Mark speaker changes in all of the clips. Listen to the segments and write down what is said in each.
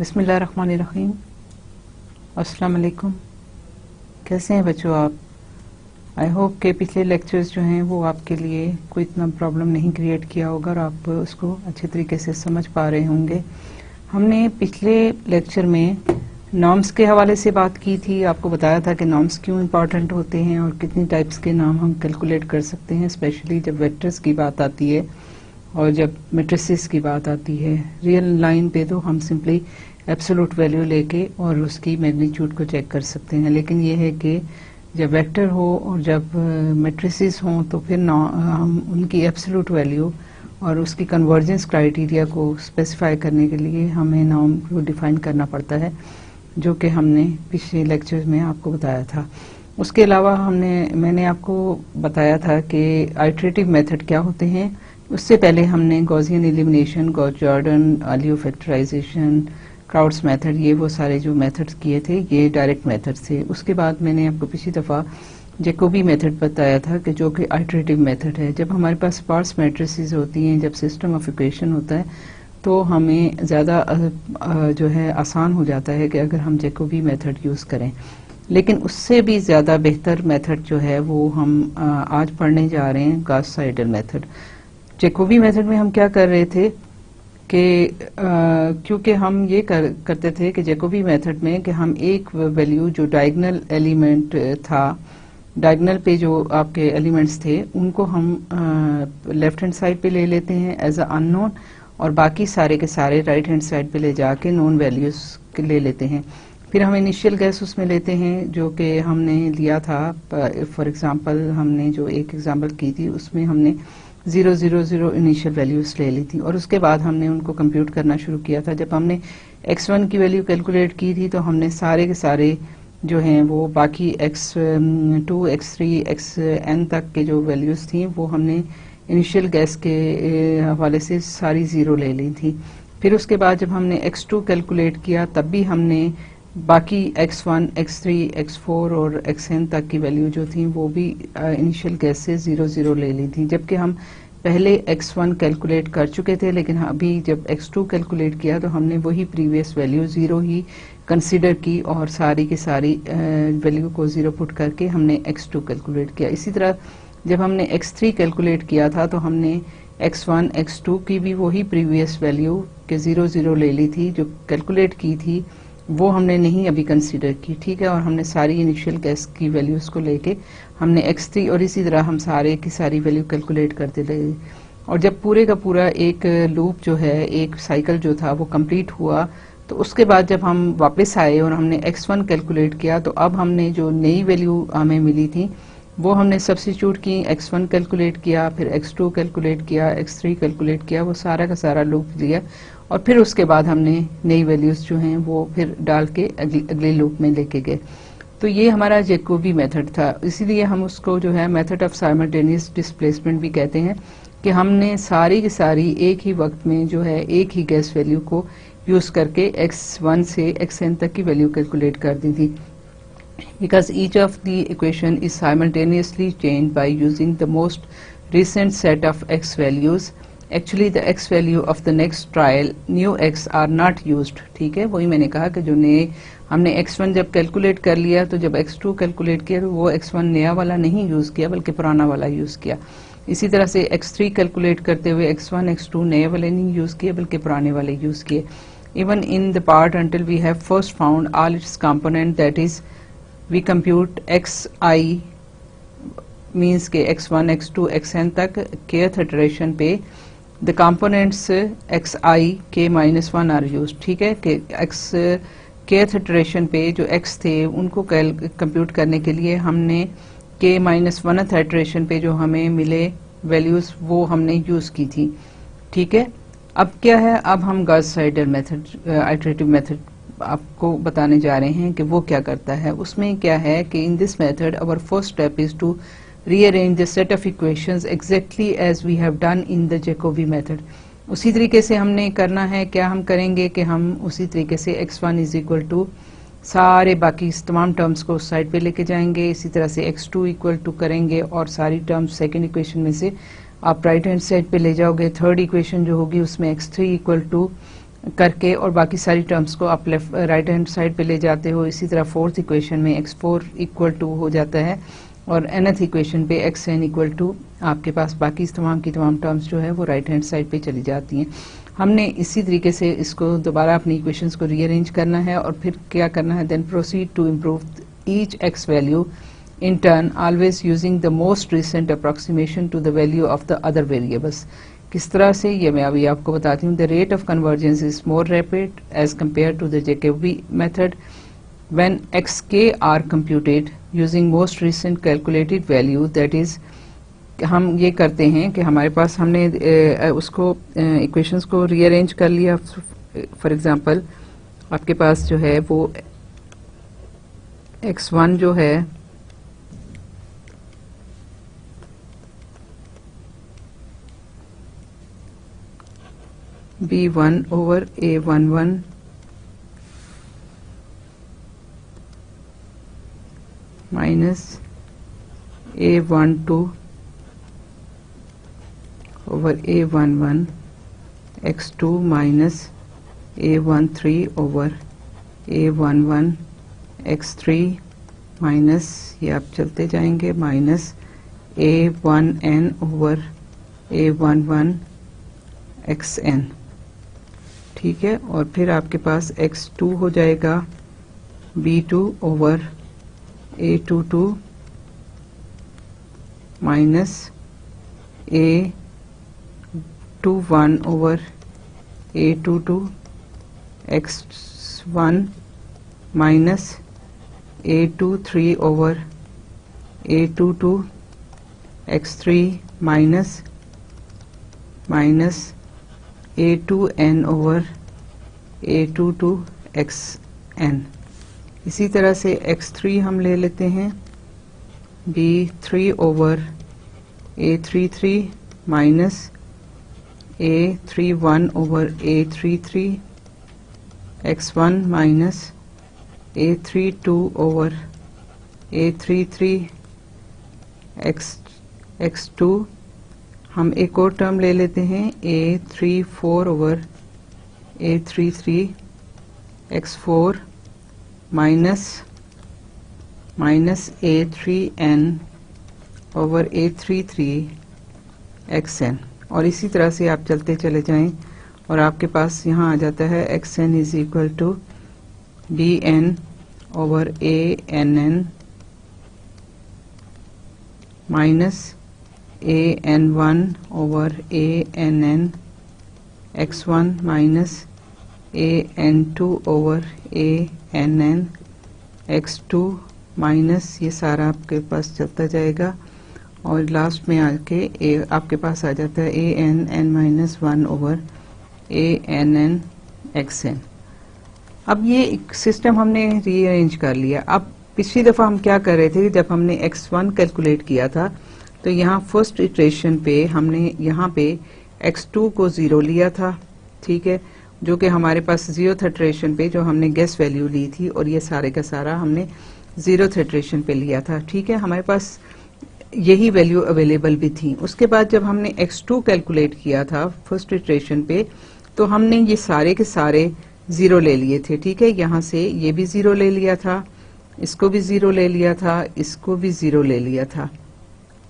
Speaker 1: बिस्मिल्लाहिर्रहमानिर्रहीम। अस्सलाम वालेकुम। कैसे हैं बच्चों आप? आई होप के पिछले लेक्चर्स जो हैं वो आपके लिए कोई इतना प्रॉब्लम नहीं क्रिएट किया होगा और आप उसको अच्छे तरीके से समझ पा रहे होंगे। हमने पिछले लेक्चर में नॉर्म्स के हवाले से बात की थी। आपको बताया था कि नॉर्म्स क्यों इम्पॉर्टेंट होते हैं और कितनी टाइप्स के नाम हम कैलकुलेट कर सकते हैं, स्पेशली जब वेक्टर्स की बात आती है और जब मैट्रिसेस की बात आती है। रियल लाइन पे तो हम सिंपली एब्सोल्यूट वैल्यू लेके और उसकी मैग्नीट्यूड को चेक कर सकते हैं, लेकिन ये है कि जब वेक्टर हो और जब मैट्रिसेस हों तो फिर हम उनकी एब्सोल्यूट वैल्यू और उसकी कन्वर्जेंस क्राइटेरिया को स्पेसिफाई करने के लिए हमें नॉर्म को डिफाइन करना पड़ता है, जो कि हमने पिछले लेक्चर्स में आपको बताया था। उसके अलावा मैंने आपको बताया था कि आइटरेटिव मेथड क्या होते हैं। उससे पहले हमने Gaussian elimination, Gauss Jordan, LU factorization, Crout's method, ये वो सारे जो मेथड्स किए थे ये डायरेक्ट मेथड थे। उसके बाद मैंने आपको पिछली दफ़ा जैकोबी मेथड बताया था कि जो कि आइटरेटिव मेथड है। जब हमारे पास स्पार्स मैट्रिसेस होती हैं, जब सिस्टम ऑफ इक्वेशन होता है तो हमें ज़्यादा जो है आसान हो जाता है कि अगर हम जैकोबी मेथड यूज़ करें। लेकिन उससे भी ज़्यादा बेहतर मेथड जो है वो हम आज पढ़ने जा रहे हैं, गॉस-साइडल मेथड। जैकोबी मेथड में हम क्या कर रहे थे कि क्योंकि हम ये करते थे कि जैकोबी मेथड में कि हम एक वैल्यू जो डायगोनल एलिमेंट था, डायगोनल पे जो आपके एलिमेंट्स थे उनको हम लेफ्ट हैंड साइड पे ले लेते हैं एज अ अननोन, और बाकी सारे के सारे राइट हैंड साइड पे ले जाके नोन वैल्यूज ले लेते हैं। फिर हम इनिशियल गैस उसमें लेते हैं जो कि हमने लिया था। फॉर एग्जांपल हमने जो एक एग्जांपल की थी उसमें हमने 000 इनिशियल वैल्यूज ले ली थी और उसके बाद हमने उनको कंप्यूट करना शुरू किया था। जब हमने x1 की वैल्यू कैलकुलेट की थी तो हमने सारे के सारे जो हैं वो बाकी x2, x3, xn तक के जो वैल्यूज थी वो हमने इनिशियल गैस के हवाले से सारी ज़ीरो ले ली थी। फिर उसके बाद जब हमने x2 कैलकुलेट किया तब भी हमने बाकी x1, x3, x4 और xn तक की वैल्यू जो थी वो भी इनिशियल गैस से 0 ले ली थी, जबकि हम पहले x1 कैलकुलेट कर चुके थे। लेकिन अभी जब x2 कैलकुलेट किया तो हमने वही प्रीवियस वैल्यू 0 ही कंसीडर की और सारी की सारी वैल्यू को 0 पुट करके हमने x2 कैलकुलेट किया। इसी तरह जब हमने x3 कैलकुलेट किया था तो हमने x1, x2 की भी वही प्रीवियस वैल्यू के 0 ले ली थी, जो कैलकुलेट की थी वो हमने नहीं अभी कंसीडर की, ठीक है। और हमने सारी इनिशियल गैस की वैल्यूज को लेके हमने x3 और इसी तरह हम सारे की सारी वैल्यू कैलकुलेट करते रहे। और जब पूरे का पूरा एक लूप जो है, एक साइकिल जो था वो कंप्लीट हुआ तो उसके बाद जब हम वापस आए और हमने x1 कैलकुलेट किया तो अब हमने जो नई वैल्यू हमें मिली थी वो हमने सब्स्टिट्यूट की, x1 कैलकुलेट किया, फिर x2 कैलकुलेट किया, x3 कैलकुलेट किया, वो सारा का सारा लूप लिया और फिर उसके बाद हमने नई वैल्यूज जो हैं वो फिर डाल के अगले लूप में लेके गए। तो ये हमारा जैकोबी मेथड था। इसीलिए हम उसको जो है मेथड ऑफ साइमल्टेनियस डिस्प्लेसमेंट भी कहते हैं कि हमने सारी की सारी एक ही वक्त में जो है एक ही गैस वैल्यू को यूज करके x1 से xn तक की वैल्यू कैलकुलेट कर दी थी। Because each of the equation is simultaneously changed by using the most recent set of x values. Actually the x value of the next trial new x are not used. ठीक है, वही मैंने कहा कि जो नए हमने x1 जब कैलकुलेट कर लिया तो जब x2 कैलकुलेट किया तो वो x1 नया वाला नहीं यूज किया बल्कि पुराना वाला यूज किया। इसी तरह से x3 कैलकुलेट करते हुए x1, x2 नए वाले नहीं यूज किए बल्कि पुराने वाले यूज किए। Even in the part until we have first found all its component, that is we compute xi means के x1, x2, xn तक kth iteration पे the components xi k -1 are used। ठीक है, कि x kth iteration पे जो x थे उनको कंप्यूट करने के लिए हमने k -1th iteration पे जो हमें मिले वैल्यूज वो हमने यूज की थी। ठीक है, अब क्या है, अब हम गॉस-साइडल मेथड, आइटरेटिव मेथड आपको बताने जा रहे हैं कि वो क्या करता है। उसमें क्या है कि in this method our first step is to rearrange the set of equations exactly as we have done in the Jacobi method. उसी तरीके से हमने करना है। क्या हम करेंगे कि हम उसी तरीके से x1 इज इक्वल टू सारे बाकी तमाम टर्म्स को उस साइड पे लेके जाएंगे, इसी तरह से x2 इक्वल टू करेंगे और सारी टर्म्स सेकेंड इक्वेशन में से आप राइट हैंड साइड पे ले जाओगे। थर्ड इक्वेशन जो होगी उसमें x3 इक्वल टू करके और बाकी सारी टर्म्स को आप लेफ्ट राइट हैंड साइड पे ले जाते हो। इसी तरह फोर्थ इक्वेशन में x4 इक्वल टू हो जाता है और nth इक्वेशन पे xn इक्वल टू आपके पास बाकी तमाम की तमाम टर्म्स जो है वो राइट हैंड साइड पे चली जाती हैं। हमने इसी तरीके से इसको दोबारा अपनी इक्वेशंस को रीअरेंज करना है और फिर क्या करना है, then proceed to improve each x value in turn always using the most recent approximation to the value of the other variables। किस तरह से ये मैं अभी आपको बताती हूँ। The rate of convergence is more rapid as compared to the Jacobi method when xk are computed using most recent calculated value, that is हम ये करते हैं कि हमारे पास हमने उसको इक्वेशंस को रीअरेंज कर लिया। फॉर एग्जांपल आपके पास जो है वो x1 जो है b1 over a11 minus a12 over a11 x2 minus a13 over a11 x3 minus ये आप चलते जाएंगे minus a1n over a11 xn, ठीक है। और फिर आपके पास x2 हो जाएगा b2 over a22 minus a21 over a22 x1 minus a23 over a22 x3 minus a2n over a22 xn। इसी तरह से x3 हम ले लेते हैं b3 over a33 minus a31 over a33 x1 minus a32 over a33 x2। हम एक और टर्म ले लेते हैं a34 over a33 x4 minus a3n over a33 xn। और इसी तरह से आप चलते चले जाएं और आपके पास यहाँ आ जाता है xn is equal to bn over ann minus an1 over ann x1 minus an2 over ann x2 minus ये सारा आपके पास चलता जाएगा और लास्ट में आके आपके पास आ जाता है ann minus 1 over ann xn। अब ये सिस्टम हमने रीअरेंज कर लिया। अब पिछली दफा हम क्या कर रहे थे, जब हमने x1 कैलकुलेट किया था तो यहाँ फर्स्ट इटरेशन पे हमने यहाँ पे x2 को 0 लिया था, ठीक है, जो कि हमारे पास 0th इटरेशन पे जो हमने गेस वैल्यू ली थी और ये सारे का सारा हमने 0th इटरेशन पे लिया था, ठीक है। हमारे पास यही वैल्यू अवेलेबल भी थी। उसके बाद जब हमने x2 कैलकुलेट किया था फर्स्ट इटरेशन पे तो हमने ये सारे के सारे 0 ले लिए थे, ठीक है। यहाँ से ये भी 0 ले लिया था, इसको भी 0 ले लिया था, इसको भी 0 ले लिया था,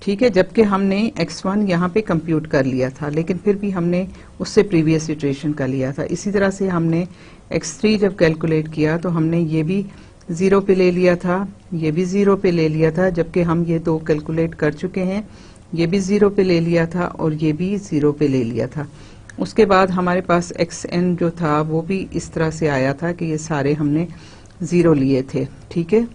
Speaker 1: ठीक है। जबकि हमने x1 यहाँ पे कंप्यूट कर लिया था लेकिन फिर भी हमने उससे प्रीवियस इटरेशन का लिया था। इसी तरह से हमने x3 जब कैलकुलेट किया तो हमने ये भी 0 पे ले लिया था, ये भी 0 पे ले लिया था, जबकि हम ये दो कैलकुलेट कर चुके हैं। ये भी 0 पे ले लिया था और ये भी 0 पे ले लिया था। उसके बाद हमारे पास xn जो था वो भी इस तरह से आया था कि ये सारे हमने 0 लिए थे, ठीक है।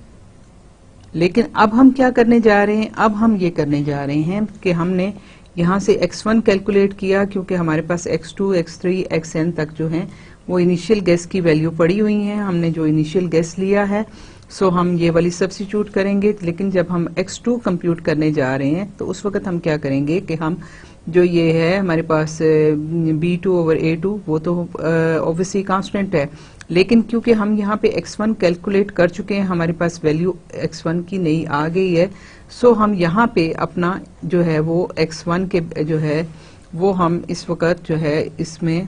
Speaker 1: लेकिन अब हम क्या करने जा रहे हैं, अब हम ये करने जा रहे हैं कि हमने यहाँ से x1 कैलकुलेट किया क्योंकि हमारे पास x2 x3 xn तक जो है वो इनिशियल गेस की वैल्यू पड़ी हुई है। हमने जो इनिशियल गेस लिया है सो हम ये वाली सब्स्टिट्यूट करेंगे। लेकिन जब हम x2 कंप्यूट करने जा रहे हैं तो उस वक्त हम क्या करेंगे कि हम जो ये है हमारे पास b2 ओवर a2 वो तो ऑब्वियसली कांस्टेंट है, लेकिन क्योंकि हम यहाँ पे x1 कैलकुलेट कर चुके हैं, हमारे पास वैल्यू x1 की नई आ गई है, सो हम यहाँ पे अपना जो है वो x1 के जो है वो हम इस वक्त जो है इसमें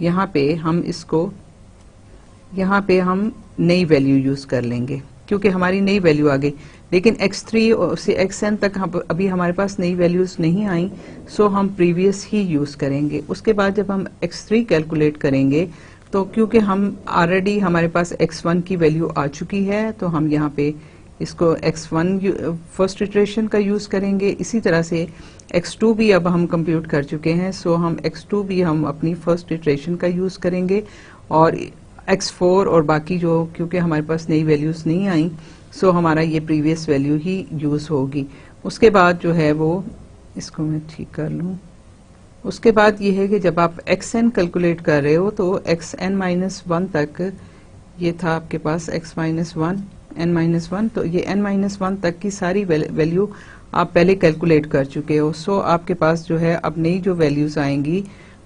Speaker 1: यहाँ पे हम इसको, यहाँ पे हम नई वैल्यू यूज कर लेंगे क्योंकि हमारी नई वैल्यू आ गई, लेकिन x3 से xn तक अभी हमारे पास नई वैल्यूज नहीं आई, सो हम प्रीवियस ही यूज करेंगे। उसके बाद जब हम x3 कैलकुलेट करेंगे तो क्योंकि हम ऑलरेडी हमारे पास x1 की वैल्यू आ चुकी है, तो हम यहाँ पे इसको x1 फर्स्ट इटरेशन का यूज करेंगे। इसी तरह से x2 भी अब हम कंप्यूट कर चुके हैं, सो हम x2 भी हम अपनी फर्स्ट इटरेशन का यूज करेंगे, और x4 और बाकी जो, क्योंकि हमारे पास नई वैल्यूज नहीं आई, सो हमारा ये प्रीवियस वैल्यू ही यूज होगी। उसके बाद जो है वो, इसको मैं ठीक कर लूं, उसके बाद ये है कि जब आप xn कैलकुलेट कर रहे हो तो xn-1 तक, ये था आपके पास x-1 n-1, तो ये n-1 तक की सारी वैल्यू आप पहले कैलकुलेट कर चुके हो। सो आपके पास जो है अब नई जो वैल्यूज आएंगी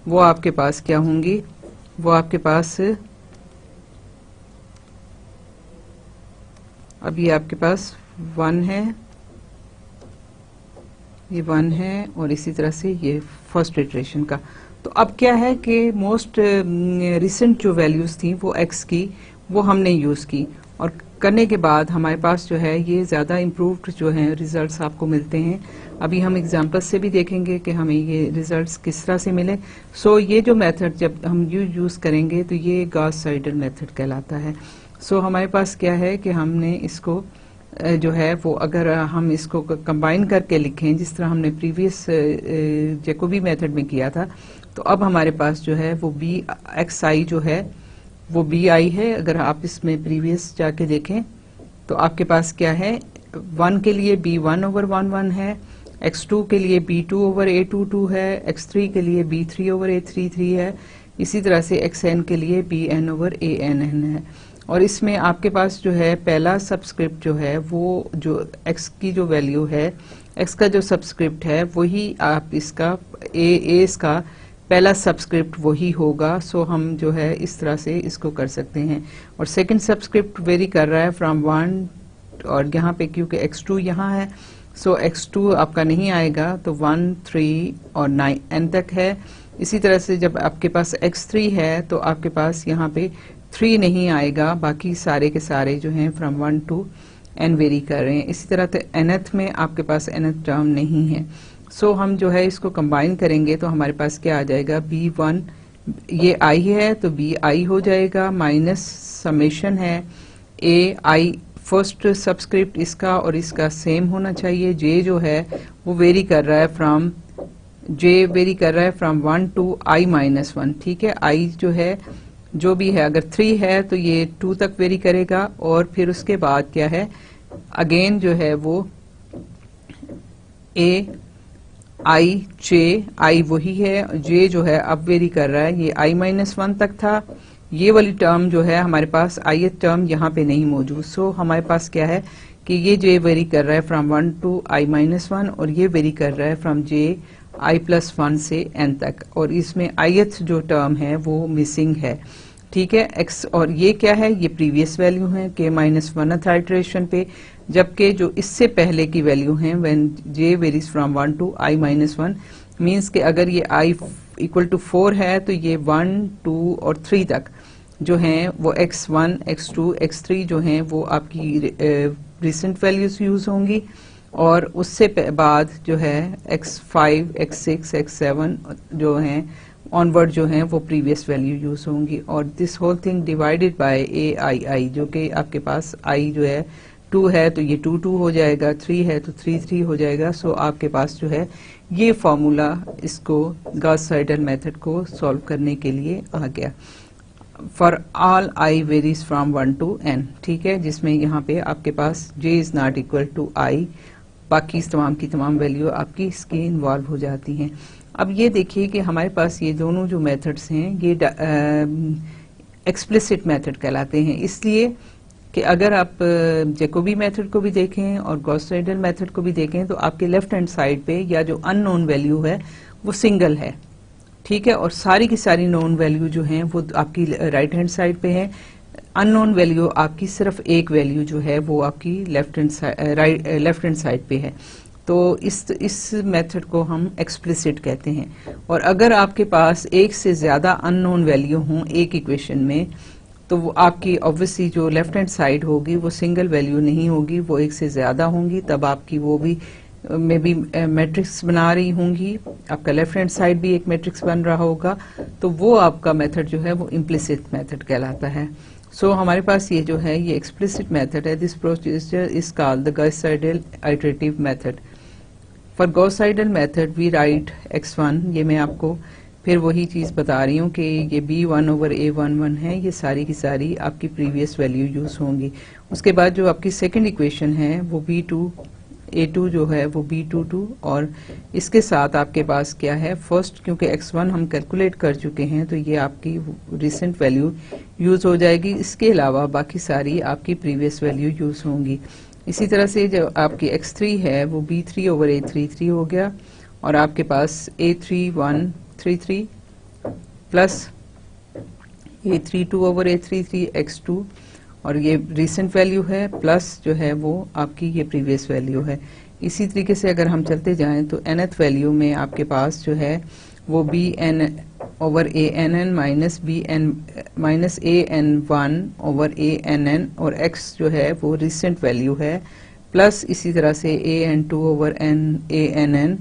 Speaker 1: वो आपके पास क्या होंगी, वो आपके पास अब ये आपके पास 1 है, ये 1 है, और इसी तरह से ये फर्स्ट इटरेशन का। तो अब क्या है कि मोस्ट रिसेंट जो वैल्यूज थी वो x की, वो हमने यूज की, और करने के बाद हमारे पास जो है ये ज्यादा इम्प्रूव्ड जो है रिजल्ट्स आपको मिलते हैं। अभी हम एग्जांपल्स से भी देखेंगे कि हमें ये रिजल्ट्स किस तरह से मिले। सो ये जो मेथड जब हम यूज करेंगे तो ये गॉस साइडल मेथड कहलाता है। सो हमारे पास क्या है कि हमने इसको जो है वो, अगर हम इसको कंबाइन करके लिखें जिस तरह हमने प्रीवियस जैकोबी मेथड में किया था, तो अब हमारे पास जो है वो बी एक्स आई जो है वो बी आई है। अगर आप इसमें प्रीवियस जाके देखें तो आपके पास क्या है, 1 के लिए b1/1 है, x2 के लिए b2/a22 है, x3 के लिए b3/a33 है, इसी तरह से xn के लिए bn/ann है। और इसमें आपके पास जो है पहला सबस्क्रिप्ट जो है वो जो x की जो वैल्यू है, x का जो सबस्क्रिप्ट है वही आप इसका a इसका पहला सब्सक्रिप्ट वही होगा। सो हम जो है इस तरह से इसको कर सकते हैं। और सेकंड सब्सक्रिप्ट वेरी कर रहा है फ्रॉम 1, और यहाँ पे क्योंकि x2 यहाँ है, सो x2 आपका नहीं आएगा, तो 1, 3 और 9 n तक है। इसी तरह से जब आपके पास x3 है तो आपके पास यहाँ पे 3 नहीं आएगा, बाकी सारे के सारे जो हैं फ्रॉम 1 to n वेरी कर रहे हैं। इसी तरह से nth में आपके पास nth टर्म नहीं है। सो हम जो है इसको कंबाइन करेंगे तो हमारे पास क्या आ जाएगा, b1, ये i है तो b i हो जाएगा, माइनस समेशन है a i, फर्स्ट सब्सक्रिप्ट इसका और इसका सेम होना चाहिए। j जो है वो वेरी कर रहा है फ्रॉम, j वेरी कर रहा है फ्रॉम 1 to i-1, ठीक है। i जो है जो भी है, अगर 3 है तो ये 2 तक वेरी करेगा, और फिर उसके बाद क्या है, अगेन जो है वो a i j, i वही है, j जो है अब वेरी कर रहा है, ये i-1 तक था, ये वाली टर्म जो है हमारे पास ith टर्म यहाँ पे नहीं मौजूद। सो हमारे पास क्या है कि ये j वेरी कर रहा है फ्रॉम 1 to i-1, और ये वेरी कर रहा है फ्रॉम j i+1 से n तक, और इसमें ith जो टर्म है वो मिसिंग है, ठीक है। x, और ये क्या है, ये प्रीवियस वैल्यू है k-1th आइटरेशन पे, जबकि जो इससे पहले की वैल्यू है when j varies from 1 to i-1, means कि अगर ये i इक्वल टू 4 है तो ये 1, 2 और 3 तक जो हैं वो x1, x2, x3 जो हैं वो आपकी रिसेंट वैल्यूज यूज होंगी, और उससे बाद जो है x5, x6, x7 जो हैं ऑनवर्ड जो हैं वो प्रीवियस वैल्यू यूज होंगी। और this whole thing divided by ai, जो कि आपके पास i जो है 2 है तो ये 2, 2 हो जाएगा, 3 है तो 3, 3 हो जाएगा। सो आपके पास जो है ये फॉर्मूला इसको गॉस साइडल मेथड को सॉल्व करने के लिए आ गया। For all i varies from 1 to n, ठीक है, जिसमें यहाँ पे आपके पास j is not equal to i, बाकी तमाम की तमाम वैल्यू आपकी इसके इन्वॉल्व हो जाती हैं। अब ये देखिए कि हमारे पास ये दोनों जो मेथड्स हैं ये एक्सप्लिसिट मेथड कहलाते हैं, इसलिए कि अगर आप जैकोबी मेथड को भी देखें और गॉस साइडल मेथड को भी देखें तो आपके लेफ्ट हैंड साइड पे या जो अननोन वैल्यू है वो सिंगल है, ठीक है, और सारी की सारी नोन वैल्यू जो हैं वो आपकी राइट हैंड साइड पे है। अननोन वैल्यू आपकी सिर्फ एक वैल्यू जो है वो आपकी लेफ्ट हैंड साइड पे है। तो इस मेथड को हम एक्सप्लिसिट कहते हैं। और अगर आपके पास एक से ज्यादा अननोन वैल्यू हों एक इक्वेशन में, तो वो आपकी ऑब्वियसली जो लेफ्ट हैंड साइड होगी वो सिंगल वैल्यू नहीं होगी, वो एक से ज्यादा होंगी, तब आपकी वो भी में भी मैट्रिक्स बना रही होंगी, आपका लेफ्ट हैंड साइड भी एक मैट्रिक्स बन रहा होगा, तो वो आपका मेथड जो है वो इम्प्लिसिट मेथड कहलाता है। सो हमारे पास ये जो है ये एक्सप्लिसिट मेथड है। This procedure is called the Gauss Seidel iterative method. For Gauss Seidel method we write x1, ये मैं आपको फिर वही चीज बता रही हूँ कि ये b1/a11 है, ये सारी की सारी आपकी प्रीवियस वैल्यू यूज होंगी। उसके बाद जो आपकी सेकंड इक्वेशन है वो a2 जो है वो b22, और इसके साथ आपके पास क्या है, फर्स्ट क्योंकि x1 हम कैलकुलेट कर चुके हैं तो ये आपकी रिसेंट वैल्यू यूज हो जाएगी, इसके अलावा बाकी सारी आपकी प्रीवियस वैल्यू यूज होंगी। इसी तरह से जो आपकी x3 है वो b3/a33 हो गया, और आपके पास a3133 प्लस a32/a33 x2, और ये रिसेंट वैल्यू है, प्लस जो है वो आपकी ये प्रीवियस वैल्यू है। इसी तरीके से अगर हम चलते जाएं तो nth वैल्यू में आपके पास जो है वो bn/ann माइनस an1/ann, और x जो है वो रिसेंट वैल्यू है, प्लस इसी तरह से an2/ann,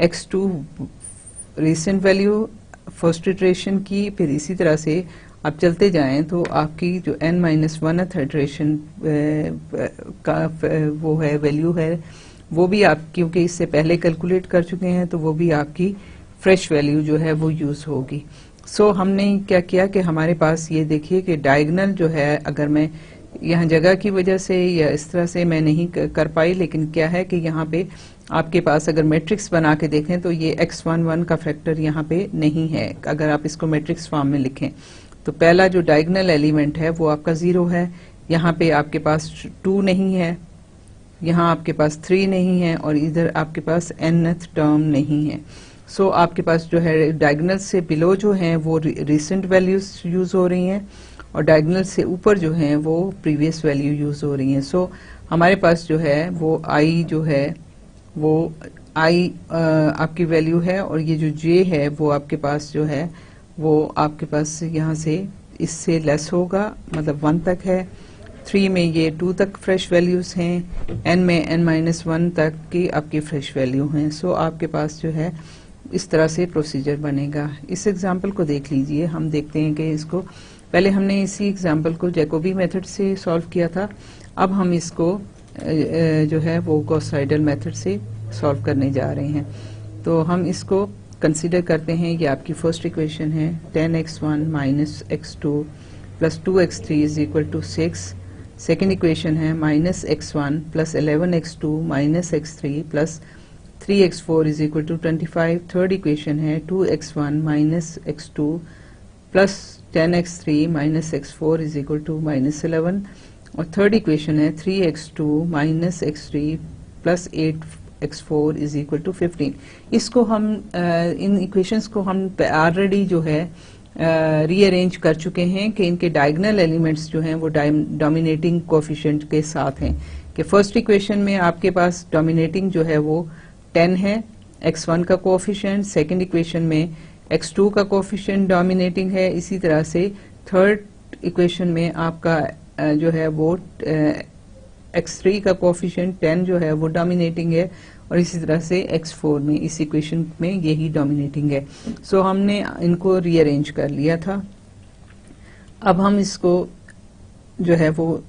Speaker 1: x2 recent value first iteration की, फिर इसी तरह से आप चलते जाएं तो आपकी जो n-1th इटरेशन का वो है वैल्यू है, वो भी आप क्योंकि इससे पहले कैलकुलेट कर चुके हैं तो वो भी आपकी फ्रेश वैल्यू जो है वो यूज होगी। सो हमने क्या किया कि हमारे पास ये देखिए कि डायगोनल जो है, अगर मैं यहाँ जगह की वजह से या इस तरह से मैं नहीं कर पाई, लेकिन क्या है कि यहाँ पे आपके पास अगर मैट्रिक्स बना के देखें तो ये x11 का फैक्टर यहाँ पे नहीं है। अगर आप इसको मैट्रिक्स फॉर्म में लिखें तो पहला जो डायगोनल एलिमेंट है वो आपका 0 है, यहाँ पे आपके पास 2 नहीं है, यहाँ आपके पास 3 नहीं है, और इधर आपके पास nth टर्म नहीं है। सो आपके पास जो है डायगोनल से बिलो जो हैं वो रिसेंट वैल्यूज यूज हो रही हैं, और डायगोनल से ऊपर जो हैं वो प्रीवियस वैल्यू यूज हो रही हैं। सो हमारे पास जो है वो i जो है वो i आपकी वैल्यू है, और ये जो j है वो आपके पास जो है वो आपके पास यहाँ से इससे लेस होगा, मतलब 1 तक है, 3 में ये 2 तक फ्रेश वैल्यूज हैं, n में n-1 तक की आपकी फ्रेश वैल्यू हैं। सो आपके पास जो है इस तरह से प्रोसीजर बनेगा। इस एग्जाम्पल को देख लीजिए, हम देखते हैं कि इसको पहले हमने इसी एग्जाम्पल को जैकोबी मेथड से सॉल्व किया था, अब हम इसको जो है वो गॉस-साइडल मेथड से सॉल्व करने जा रहे हैं। तो हम इसको कंसीडर करते हैं, ये आपकी फर्स्ट इक्वेशन है 10x1 minus x2 plus 2x3 is equal to 6। Second equation है minus x1 plus 11x2 minus x3 plus 3x4 is equal to 25। Third equation है 2x1 minus x2 plus 10x3 minus x4 is equal to minus 11, और third equation है 3x2 minus x3 plus 8x4 is equal to 15। इसको हम इन equations को हम already जो है rearrange कर चुके हैं कि इनके डायगोनल एलिमेंट्स जो हैं वो डोमिनेटिंग कोएफिशिएंट के साथ हैं। कि फर्स्ट इक्वेशन में आपके पास डोमिनेटिंग जो है वो 10 है x1 का कोएफिशिएंट, सेकंड इक्वेशन में x2 का कोएफिशिएंट डोमिनेटिंग है, इसी तरह से थर्ड इक्वेशन में आपका जो है वो x3 का कोएफिशिएंट 10 जो है वो डोमिनेटिंग है, और इसी तरह से x4 में इस इक्वेशन में यही डोमिनेटिंग है। सो हमने इनको रीअरेंज कर लिया था। अब हम इसको जो है वो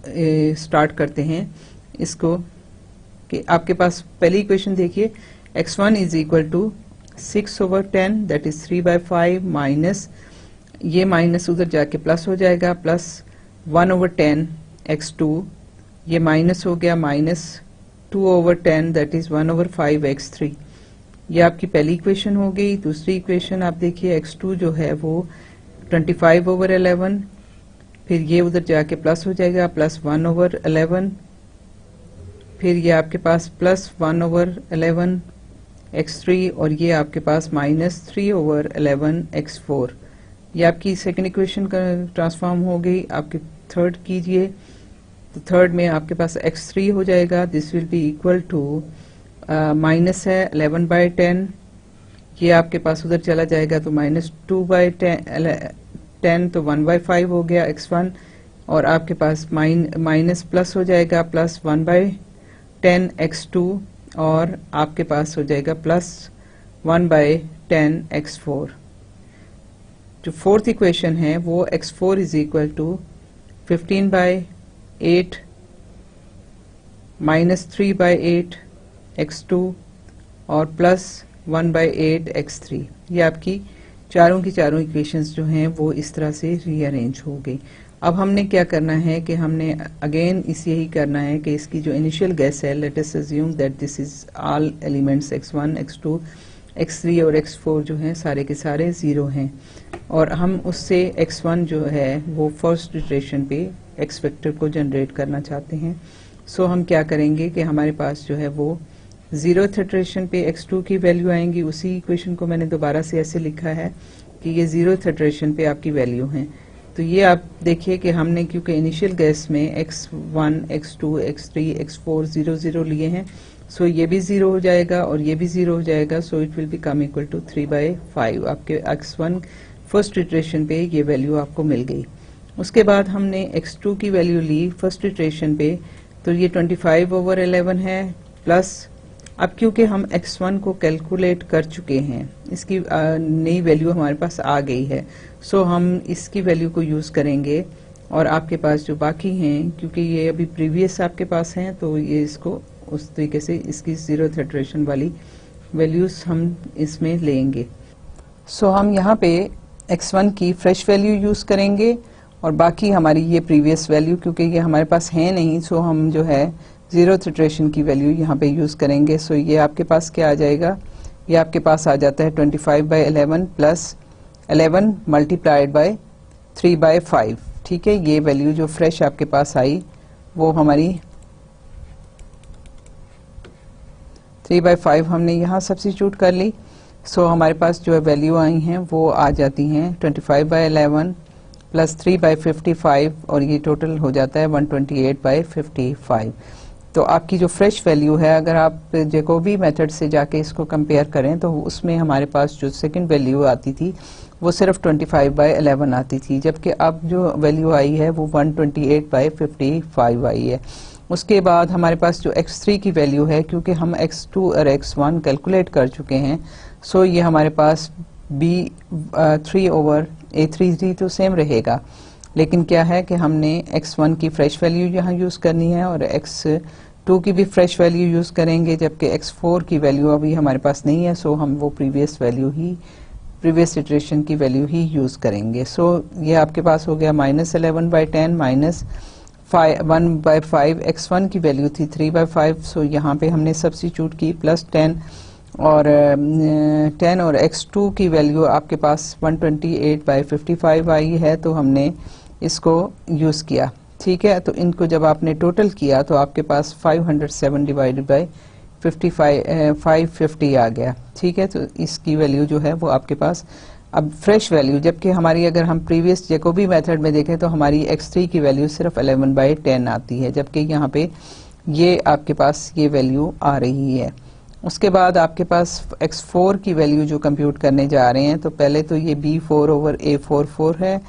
Speaker 1: स्टार्ट करते हैं इसको, कि आपके पास पहली इक्वेशन देखिए x1 is equal to 6/10 that is 3/5 minus ये माइनस उधर जाके प्लस हो जाएगा, प्लस 1/10 x2, ये माइनस हो गया माइनस 2/10 दैट इज 1/5 x3। ये आपकी पहली इक्वेशन हो गई। दूसरी इक्वेशन आप देखिए x2 जो है वो 25/11, फिर ये उधर जाके प्लस हो जाएगा प्लस 1/11, फिर ये आपके पास प्लस 1/11 x3, और ये आपके पास माइनस 3/11 x4। ये आपकी सेकेंड इक्वेशन का ट्रांसफॉर्म हो गई। आपके थर्ड कीजिए तो थर्ड में आपके पास x3 हो जाएगा, this will be equal to minus है 11/10, ये आपके पास उधर चला जाएगा तो -2/10 तो 1/5 हो गया x1, और आपके पास माइनस प्लस हो जाएगा प्लस 1/10 x2, और आपके पास हो जाएगा प्लस 1/10 x4। जो फोर्थ इक्वेशन है वो x4 is equal to 15/8 minus 3/8 x2 और प्लस 1/8 x3। ये आपकी चारों की चारों इक्वेशंस जो हैं वो इस तरह से रीअरेंज हो गई। अब हमने क्या करना है कि हमने अगेन यही करना है कि इसकी जो इनिशियल गेस है, let us assume that this is all elements x1 x2 x3 और x4 जो हैं सारे के सारे 0 हैं, और हम उससे x1 जो है वो फर्स्ट इटरेशन पे x वेक्टर को जनरेट करना चाहते हैं। सो हम क्या करेंगे कि हमारे पास जो है वो 0th इटरेशन पे x2 की वैल्यू आएंगी। उसी इक्वेशन को मैंने दोबारा से ऐसे लिखा है कि ये 0th इटरेशन पे आपकी वैल्यू हैं। तो ये आप देखिए कि हमने क्योंकि इनिशियल गैस में x1 x2 x3 x4 0 0 लिए हैं, सो ये भी 0 हो जाएगा और ये भी 0 हो जाएगा, so it will become equal to 3/5। आपके x1 फर्स्ट इटरेशन पे ये वैल्यू आपको मिल गई। उसके बाद हमने x2 की वैल्यू ली फर्स्ट इटरेशन पे, तो ये 25/11 है, प्लस अब क्योंकि हम x1 को कैलकुलेट कर चुके हैं, इसकी नई वैल्यू हमारे पास आ गई है, सो हम इसकी वैल्यू को यूज करेंगे, और आपके पास जो बाकी हैं क्योंकि ये अभी प्रीवियस आपके पास हैं तो ये इसको उस तरीके से इसकी 0th इटरेशन वाली वैल्यूज हम इसमें लेंगे। सो हम यहाँ पे x1 की फ्रेश वैल्यू यूज करेंगे और बाकी हमारी ये प्रीवियस वैल्यू क्योंकि ये हमारे पास है नहीं, सो हम जो है 0th इटरेशन की वैल्यू यहाँ पे यूज करेंगे। सो ये आपके पास क्या आ जाएगा, ये आपके पास आ जाता है 25/11 प्लस 11 मल्टीप्लाइड बाय 3/5। ठीक है, ये वैल्यू जो फ्रेश आपके पास आई वो हमारी 3/5 हमने यहाँ सब्स्टिट्यूट कर ली। सो हमारे पास जो वैल्यू आई हैं वो आ जाती हैं 25/11 प्लस 3/55 और ये टोटल हो जाता है 128/55। तो आपकी जो फ्रेश वैल्यू है, अगर आप जैकोबी मेथड से जाके इसको कंपेयर करें तो उसमें हमारे पास जो सेकंड वैल्यू आती थी वो सिर्फ 25/11 आती थी, जबकि अब जो वैल्यू आई है वो 128/55 आई है। उसके बाद हमारे पास जो x3 की वैल्यू है, क्योंकि हम x2 और x1 कैलकुलेट कर चुके हैं, सो ये हमारे पास b3/a3 तो सेम रहेगा, लेकिन क्या है कि हमने x1 की फ्रेश वैल्यू यहाँ यूज करनी है और x2 की भी फ्रेश वैल्यू यूज करेंगे, जबकि x4 की वैल्यू अभी हमारे पास नहीं है, सो हम वो प्रीवियस इटरेशन की वैल्यू ही यूज करेंगे। सो ये आपके पास हो गया -11/10 माइनस 1/5। x1 की वैल्यू थी 3/5, सो यहाँ पे हमने सब्स्टिट्यूट की प्लस 10 और x2 की वैल्यू आपके पास 128/55 आई है, तो हमने इसको यूज किया। ठीक है, तो इनको जब आपने टोटल किया तो आपके पास 507 डिवाइडेड बाय 550 आ गया। ठीक है, तो इसकी वैल्यू जो है वो आपके पास अब फ्रेश वैल्यू, जबकि हमारी अगर हम प्रीवियस जैकोबी मेथड में देखें तो हमारी x3 की वैल्यू सिर्फ 11/10 आती है, जबकि यहाँ पे ये आपके पास ये वैल्यू आ रही है। उसके बाद आपके पास x4 की वैल्यू जो कंप्यूट करने जा रहे हैं, तो पहले तो ये b4/a44 है,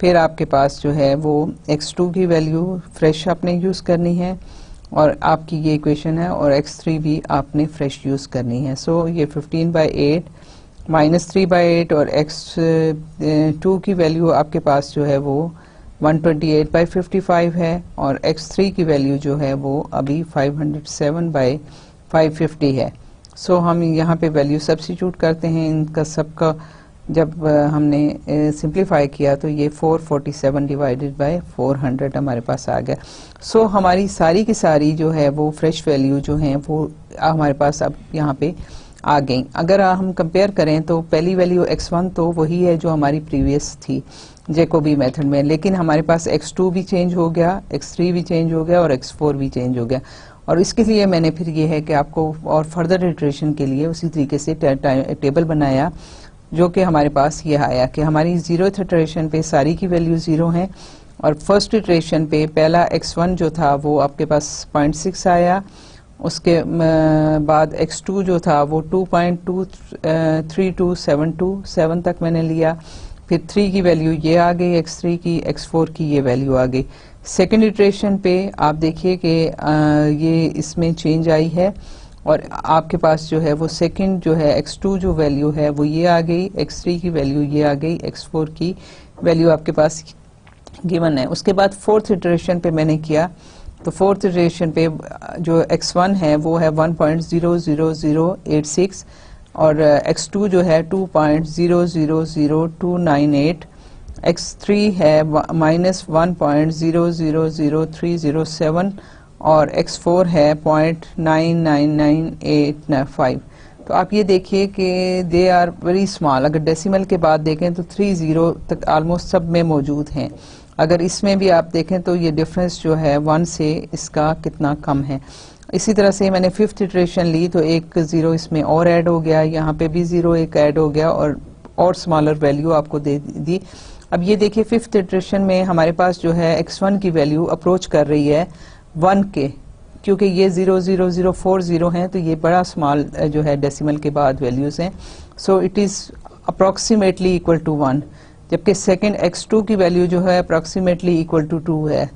Speaker 1: फिर आपके पास जो है वो x2 की वैल्यू फ्रेश आपने यूज करनी है और आपकी ये इक्वेशन है, और x3 भी आपने फ्रेश यूज करनी है। सो ये 15/8 माइनस 3/8 और x2 की वैल्यू आपके पास जो है वो 128/55 है, और x3 की वैल्यू जो है वो अभी 507/550 है। सो हम यहाँ पे वैल्यू सब्स्टिट्यूट करते हैं, इनका सबका जब हमने सिंप्लीफाई किया तो ये 447 डिवाइडेड बाय 400 हमारे पास आ गया। सो हमारी सारी की सारी जो है वो फ्रेश वैल्यू जो है वो हमारे पास अब यहाँ पे आ गई। अगर हम कंपेयर करें तो पहली वैल्यू x1 तो वही है जो हमारी प्रीवियस थी जैकोबी मेथड में, लेकिन हमारे पास x2 भी चेंज हो गया, x3 भी चेंज हो गया और x4 भी चेंज हो गया, और इसके लिए मैंने फिर ये है कि आपको और फर्दर इटरेशन के लिए उसी तरीके से टेबल बनाया, जो कि हमारे पास ये आया कि हमारी 0th इटरेशन पे सारी की वैल्यू 0 है, और फर्स्ट इटरेशन पे पहला x1 जो था वो आपके पास 0.6 आया, उसके बाद x2 जो था वो 2.23272 तक मैंने लिया, फिर 3 की वैल्यू ये आ गई, x3 की, x4 की ये वैल्यू आ गई। सेकेंड इटरेशन पे आप देखिए कि ये इसमें चेंज आई है और आपके पास जो है वो सेकंड जो है x2 जो वैल्यू है वो ये आ गई, x3 की वैल्यू ये आ गई, x4 की वैल्यू आपके पास गिवन है। उसके बाद फोर्थ इटरेशन पे मैंने किया तो फोर्थ इटरेशन पे जो x1 है वो है 1.000086 और x2 जो है 2.000298, x3 है -1.000307 और x4 है 0.999895। तो आप ये देखिए कि दे आर वेरी स्मॉल। अगर डेसिमल के बाद देखें तो 30 तक ऑलमोस्ट सब में मौजूद हैं। अगर इसमें भी आप देखें तो ये डिफरेंस जो है 1 से इसका कितना कम है। इसी तरह से मैंने फिफ्थ इटरेशन ली तो एक 0 इसमें और ऐड हो गया, यहाँ पे भी 0 एक ऐड हो गया और स्मॉलर वैल्यू आपको दे दी। अब ये देखिए फिफ्थ इटरेशन में हमारे पास जो है x1 की वैल्यू अप्रोच कर रही है 1 के, क्योंकि ये 00040 हैं तो ये बड़ा स्मॉल जो है डेसिमल के बाद वैल्यूज हैं। So it is approximately equal to 1, जबकि सेकंड x2 की वैल्यू जो है अप्रोक्सीमेटली इक्वल टू 2 है,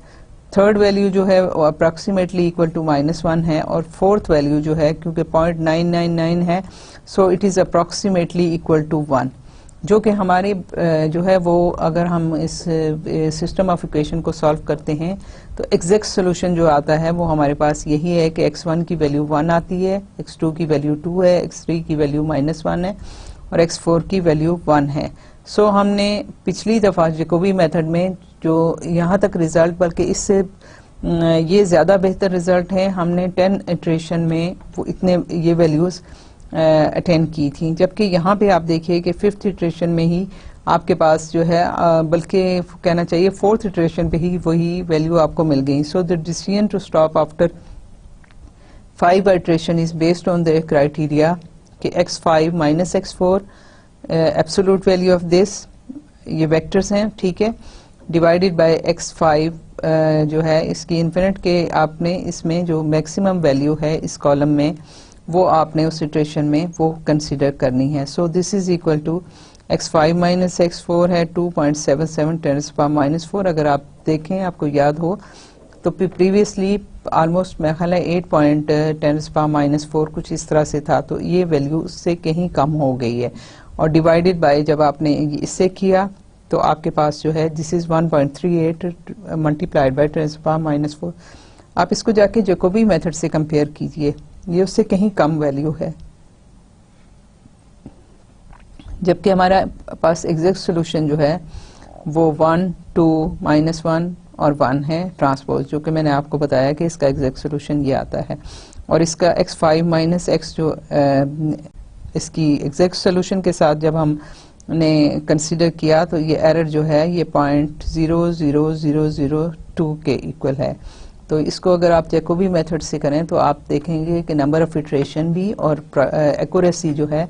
Speaker 1: थर्ड वैल्यू जो है अप्रोक्सीमेटली इक्वल टू -1 है और फोर्थ वैल्यू जो है क्योंकि 0.999 है so it is approximately equal to 1, जो कि हमारे जो है वो अगर हम इस सिस्टम ऑफ इक्वेशन को सॉल्व करते हैं तो एग्जैक्ट सोल्यूशन जो आता है वो हमारे पास यही है कि x1 की वैल्यू 1 आती है, x2 की वैल्यू 2 है, x3 की वैल्यू -1 है और x4 की वैल्यू 1 है। सो हमने पिछली दफा जैकोबी मेथड में जो यहाँ तक रिजल्ट, बल्कि इससे ये ज्यादा बेहतर रिजल्ट है, हमने 10 इटरेशन में वो इतने ये वैल्यूज अटेंड की थी, जबकि यहाँ पे आप देखिए कि फिफ्थ इटरेशन में ही आपके पास जो है बल्कि कहना चाहिए फोर्थ इटरेशन पे ही वही वैल्यू आपको मिल गई। So the decision to stop after 5 iteration is based on the criteria कि x5 minus x4 absolute value of this, ये वेक्टर्स हैं, ठीक है, डिवाइडेड बाय x5 जो है इसकी इन्फिनिट के आपने इसमें जो मैक्सिमम वैल्यू है इस कॉलम में वो आपने उस सिचुएशन में वो कंसीडर करनी है। So this is equal to x5 minus x4 है 2.77 10⁻⁴। अगर आप देखें, आपको याद हो तो प्रीवियसली ऑलमोस्ट मेरा ख्याल है 8.10⁻⁴ कुछ इस तरह से था, तो ये वैल्यू उससे कहीं कम हो गई है और डिवाइडेड बाय जब आपने इससे किया तो आपके पास जो है दिस इज 1.38 मल्टीप्लाइड बाय 10⁻⁴। आप इसको जाके जैकोबी मेथड से कंपेयर कीजिए, ये उससे कहीं कम वैल्यू है, जबकि हमारा पास एग्जैक्ट सोल्यूशन जो है वो 1, 2, -1 और 1 है ट्रांसपोज, जो कि मैंने आपको बताया कि इसका एग्जैक्ट सोल्यूशन ये आता है। और इसका x5 माइनस x जो इसकी एग्जैक्ट सोल्यूशन के साथ जब हमने कंसीडर किया तो ये एरर जो है ये 0.00002 के इक्वल है। तो इसको अगर आप जैकोबी मेथड से करें तो आप देखेंगे कि नंबर ऑफ इटरेशन भी और एक्यूरेसी जो है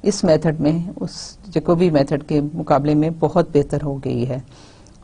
Speaker 1: इस मेथड में उस जैकोबी मेथड के मुकाबले में बहुत बेहतर हो गई है।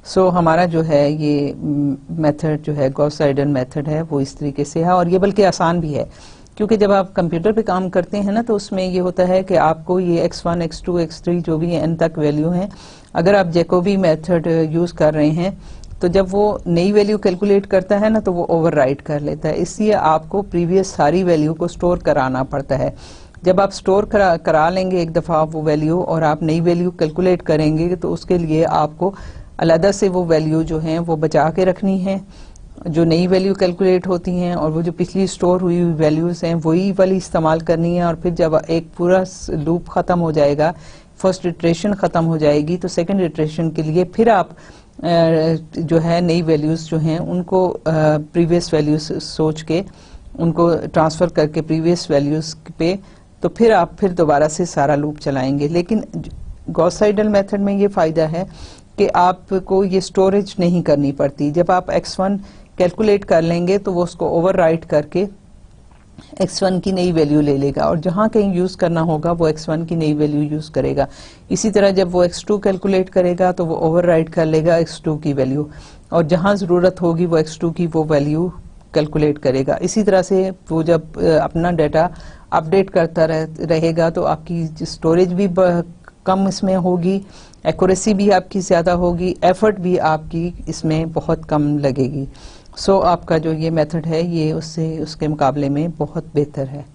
Speaker 1: सो हमारा जो है ये मेथड जो है गॉस साइडल मेथड है वो इस तरीके से है, और ये बल्कि आसान भी है, क्योंकि जब आप कंप्यूटर पे काम करते हैं ना तो उसमें ये होता है कि आपको ये x1, x2, x3 जो भी n तक वैल्यू हैं, अगर आप जैकोबी मेथड यूज कर रहे हैं तो जब वो नई वैल्यू कैलकुलेट करता है ना तो वो ओवरराइट कर लेता है, इसलिए आपको प्रीवियस सारी वैल्यू को स्टोर कराना पड़ता है। जब आप स्टोर करा लेंगे एक दफा वो वैल्यू और आप नई वैल्यू कैलकुलेट करेंगे तो उसके लिए आपको अलग से वो वैल्यू जो हैं वो बचा के रखनी है, जो नई वैल्यू कैलकुलेट होती हैं, और वो जो पिछली स्टोर हुई हुई वैल्यूज हैं वही वाली इस्तेमाल करनी है। और फिर जब एक पूरा लूप खत्म हो जाएगा, फर्स्ट इटरेशन खत्म हो जाएगी, तो सेकंड इटरेशन के लिए फिर आप जो है नई वैल्यूज जो हैं उनको प्रीवियस वैल्यूज सोच के उनको ट्रांसफर करके प्रीवियस वैल्यूज पे तो फिर आप फिर दोबारा से सारा लूप चलाएंगे। लेकिन गॉस साइडल मेथड में ये फायदा है कि आपको ये स्टोरेज नहीं करनी पड़ती। जब आप x1 कैलकुलेट कर लेंगे तो वो उसको ओवरराइट करके x1 की नई वैल्यू ले लेगा, और जहां कहीं यूज करना होगा वो x1 की नई वैल्यू यूज करेगा। इसी तरह जब वो x2 कैलकुलेट करेगा तो वो ओवरराइट कर लेगा x2 की वैल्यू, और जहां जरूरत होगी वो x2 की वो वैल्यू कैलकुलेट करेगा। इसी तरह से वो जब अपना डाटा अपडेट करता रहेगा तो आपकी स्टोरेज भी कम इसमें होगी, एक्यूरेसी भी आपकी ज़्यादा होगी, एफर्ट भी आपकी इसमें बहुत कम लगेगी। सो आपका जो ये मेथड है ये उसके मुकाबले में बहुत बेहतर है।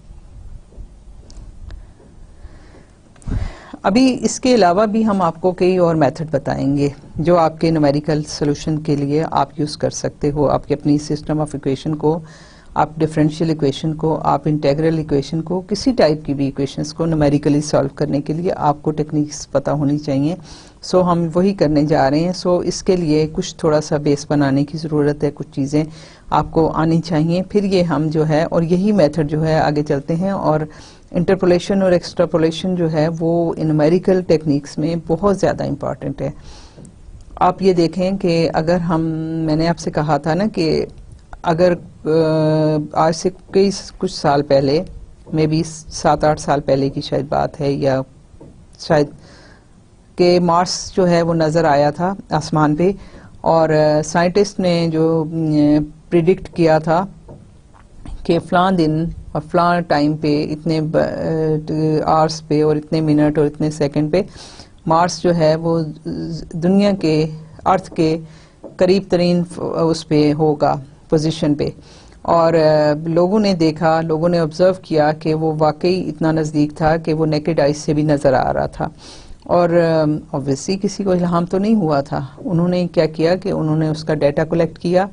Speaker 1: अभी इसके अलावा भी हम आपको कई और मेथड बताएंगे जो आपके न्यूमेरिकल सॉल्यूशन के लिए आप यूज़ कर सकते हो। आपके अपनी सिस्टम ऑफ इक्वेशन को, आप डिफरेंशियल इक्वेशन को, आप इंटेग्रल इक्वेशन को, किसी टाइप की भी इक्वेशंस को न्यूमेरिकली सॉल्व करने के लिए आपको टेक्निक्स पता होनी चाहिए। सो हम वही करने जा रहे हैं। सो इसके लिए कुछ थोड़ा सा बेस बनाने की ज़रूरत है, कुछ चीज़ें आपको आनी चाहिए, फिर ये हम जो है और यही मेथड जो है आगे चलते हैं। और इंटरपोलेशन और एक्सट्रापोलेशन जो है वो न्यूमेरिकल टेक्निक्स में बहुत ज़्यादा इम्पॉर्टेंट है। आप ये देखें कि अगर मैंने आपसे कहा था ना कि अगर आज से कुछ साल पहले, मे बी 7-8 साल पहले की शायद बात है, या शायद कि मार्स जो है वो नज़र आया था आसमान पे, और साइंटिस्ट ने जो प्रिडिक्ट किया था कि फ़लाँ दिन और फ़लाँ टाइम पे इतने आवर्स पे और इतने मिनट और इतने सेकंड पे मार्स जो है वो दुनिया के अर्थ के करीब तरीन उस पे होगा, पोजीशन पे। और लोगों ने देखा, लोगों ने ऑब्जर्व किया कि वो वाकई इतना नज़दीक था कि वो नेकेड आइज से भी नज़र आ रहा था। और ऑब्वियसली किसी को इल्हाम तो नहीं हुआ था। उन्होंने क्या किया कि उन्होंने उसका डाटा कलेक्ट किया,